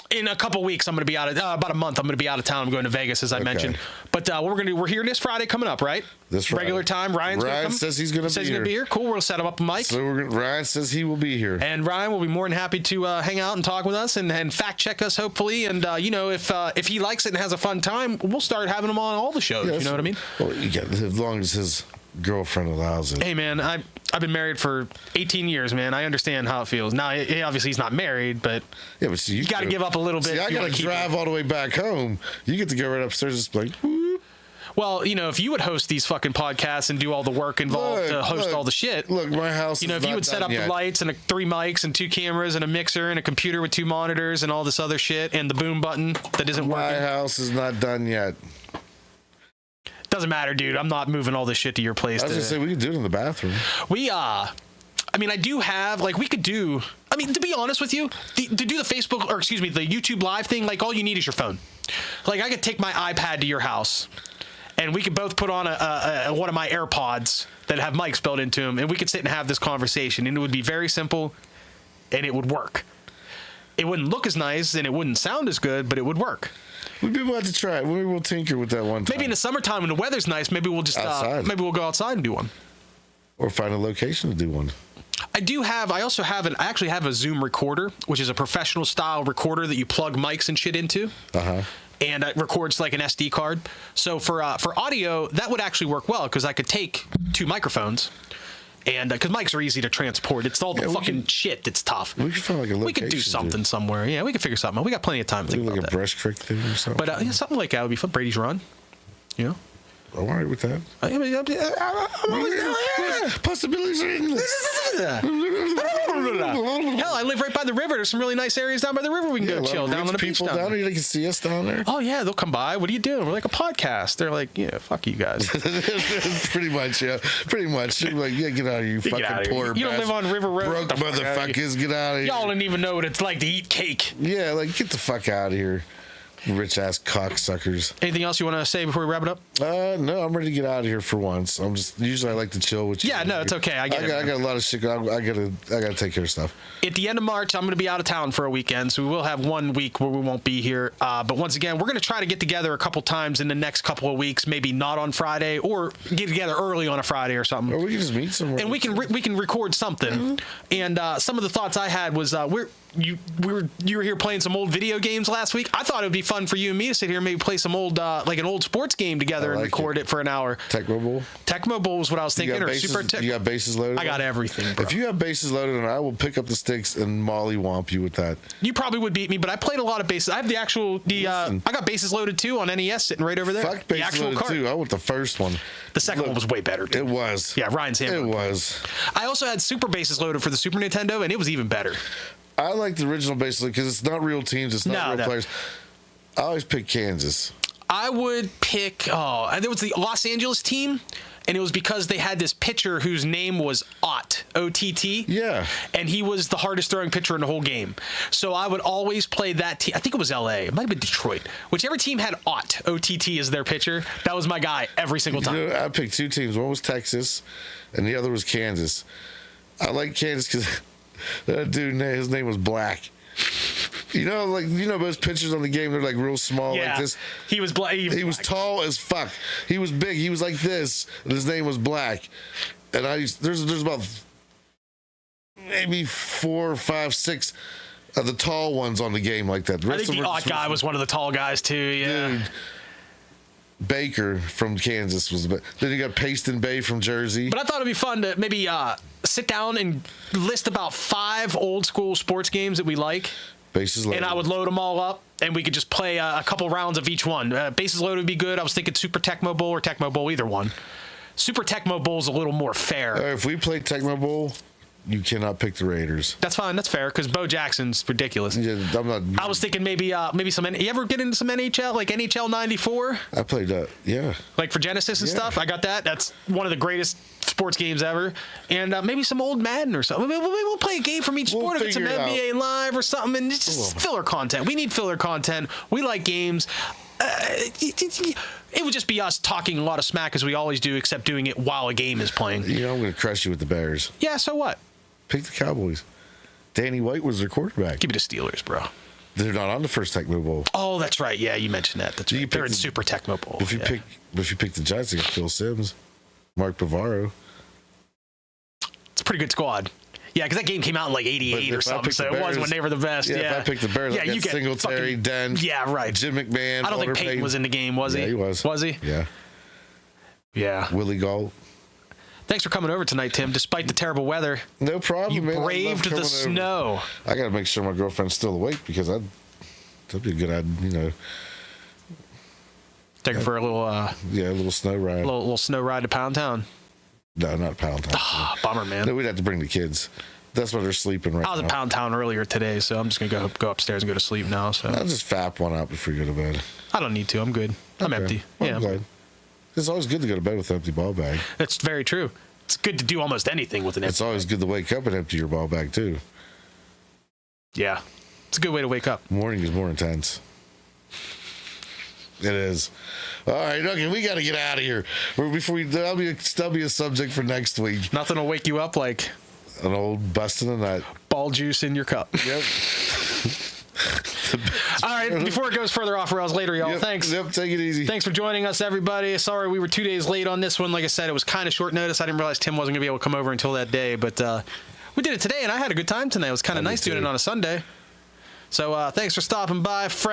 In a couple weeks, I'm going to be out of about a month. I'm going to be out of town. I'm going to Vegas, as I mentioned. But what we're going to do, we're here this Friday coming up, right? This Friday. Regular time. Ryan says he's going to be here. Says he's going to be here. Cool. We'll set him up a mic. So Ryan says he will be here. And Ryan will be more than happy to hang out and talk with us and fact check us, hopefully. And, if he likes it and has a fun time, we'll start having him on all the shows. Yes. You know what I mean? Well, as long as his girlfriend allows it. Hey, man, I've been married for 18 years, man. I understand how it feels. Now, obviously, he's not married, but see, you got to give up a little bit. See, I got to drive all the way back home. You get to go right upstairs and just like, whoop. Well, if you would host these fucking podcasts and do all the work involved to host all the shit. Look, my house is if you would set up the lights and 3 mics and 2 cameras and a mixer and a computer with 2 monitors and all this other shit and the boom button that isn't working. My house is not done yet. doesn't matter, dude. I'm not moving all this shit to your place. I was gonna say we could do it in the bathroom. I mean, I do have, like, we could do, I mean, to be honest with you, to do the Facebook, or excuse me, the YouTube Live thing, like, all you need is your phone. Like, I could take my iPad to your house, and we could both put on one of my AirPods that have mics built into them, and we could sit and have this conversation, and it would be very simple, and it would work. It wouldn't look as nice, and it wouldn't sound as good, but it would work. We'd be about to try it. Maybe we'll tinker with that one time. Maybe in the summertime when the weather's nice, maybe we'll just, maybe we'll go outside and do one. Or find a location to do one. I actually have a Zoom recorder, which is a professional style recorder that you plug mics and shit into. And it records like an SD card. So for audio, that would actually work well because I could take 2 microphones. And because mics are easy to transport, it's all the fucking shit that's tough. We could find like a location. We could do something somewhere. Yeah, we could figure something out. We got plenty of time to think about like that. a Brush Creek thing or something. But something like that would be fun. Brady's Run, you know. I'm all right with that. I'm always, Possibilities are endless. Hell, I live right by the river. There's some really nice areas down by the river. We can go chill down on the beach. People down there, they can see us down there. Oh yeah, they'll come by. What are you doing? We're like a podcast. They're like, yeah, fuck you guys. Pretty much, yeah. Pretty much. Like, yeah, get out of here, you fucking poor. You don't live on River Road. Broke motherfuckers, get out of here. Y'all don't even know what it's like to eat cake. Yeah, like get the fuck out of here. Rich ass cocksuckers. Anything else you want to say before we wrap it up? No, I'm ready to get out of here for once. Usually I like to chill with you. Yeah, no, it's okay. I got a lot of shit. I gotta take care of stuff. At the end of March, I'm going to be out of town for a weekend, so we will have 1 week where we won't be here. But once again, we're going to try to get together a couple times in the next couple of weeks, maybe not on Friday, or get together early on a Friday or something. Or we can just meet somewhere. And we can record something. Mm-hmm. And some of the thoughts I had was you were here playing some old video games last week. I thought it would be fun for you and me to sit here and maybe play some old like an old sports game together and record it for an hour. Tecmo Bowl. Tecmo Bowl was what I was thinking. You got bases loaded? I got everything, bro. If you have bases loaded, and I will pick up the sticks and mollywomp you with that. You probably would beat me, but I played a lot of bases. I have I got bases loaded too on NES sitting right over there. Fuck bases loaded too. I want the first one. The second one was way better. Dude. It was. Yeah, Ryan's hammer. It was. I also had super bases loaded for the Super Nintendo, and it was even better. I like the original bases because it's not real teams. It's not real players. I always pick Kansas. I would pick. There was the Los Angeles team. And it was because they had this pitcher whose name was Ott, O-T-T. Yeah. And he was the hardest throwing pitcher in the whole game. So I would always play that team. I think it was L.A. It might have been Detroit. Whichever team had Ott, O-T-T, as their pitcher, that was my guy every single time. You know, I picked 2 teams. One was Texas, and the other was Kansas. I like Kansas because that dude, his name was Black. You know, most pitchers on the game, they're like real small like this. He was black. He was tall as fuck. He was big. He was like this, and his name was Black. And there's about maybe 4, 5, 6 of the tall ones on the game like that. I think the odd guy was one of the tall guys too. Yeah. Dude, Baker from Kansas was. Then you got Payson Bay from Jersey. But I thought it'd be fun to maybe sit down and list about 5 old school sports games that we like. Bases loaded. And I would load them all up, and we could just play a couple rounds of each one. Bases loaded would be good. I was thinking Super Tecmo Bowl or Tecmo Bowl, either one. Super Tecmo Bowl is a little more fair. If we play Tecmo Bowl, you cannot pick the Raiders. That's fine. That's fair because Bo Jackson's ridiculous. Yeah, I'm not. I was thinking maybe some. You ever get into some NHL, like NHL '94? I played that. Yeah. Like for Genesis and stuff. I got that. That's one of the greatest sports games ever. And maybe some old Madden or something. Maybe we'll play a game from each sport. If it's some NBA Live or something, and it's just filler content. We need filler content. We like games. It would just be us talking a lot of smack as we always do, except doing it while a game is playing. You know, I'm going to crush you with the Bears. Yeah, so what? Pick the Cowboys. Danny White was their quarterback. Give me the Steelers, bro. They're not on the first Tecmo Bowl. Oh, that's right. Yeah, you mentioned that. That's right. They're in Super Tecmo Bowl. If you pick the Giants, they got Phil Simms, Mark Bavaro. It's a pretty good squad. Yeah, because that game came out in like '88 or something, so it was when they were the best. Yeah, if I picked the Bears, I got Singletary, Dent. Yeah, right. Jim McMahon. I don't think Peyton was in the game, was he? Yeah, he was. Was he? Yeah. Yeah. Willie Galt. Thanks for coming over tonight, Tim, despite the terrible weather. No problem, you man. You braved the snow. I got to make sure my girlfriend's still awake because that'd be a good idea, Take her for a little... a little snow ride. A little snow ride to Pound Town. No, not Pound Town. Bummer, man. No, we'd have to bring the kids. That's why they're sleeping right now. I was in Pound Town earlier today, so I'm just going to go upstairs and go to sleep now. So I'll just fap one out before you go to bed. I don't need to. I'm good. I'm empty. I'm glad. It's always good to go to bed with an empty ball bag. That's very true. It's good to do almost anything with an empty. It's always good to wake up and empty your ball bag too. Yeah, it's a good way to wake up. Morning is more intense. It is. All right, okay, we got to get out of here. That'll be a subject for next week. Nothing will wake you up like an old busting a nut. Ball juice in your cup. Yep. All right, before it goes further off rails later, y'all. Yep, Thanks. Yep, take it easy. Thanks for joining us, everybody. Sorry we were 2 days late on this one. Like I said, it was kind of short notice. I didn't realize Tim wasn't going to be able to come over until that day, but we did it today, and I had a good time tonight. It was kind of nice doing it on a Sunday. So thanks for stopping by.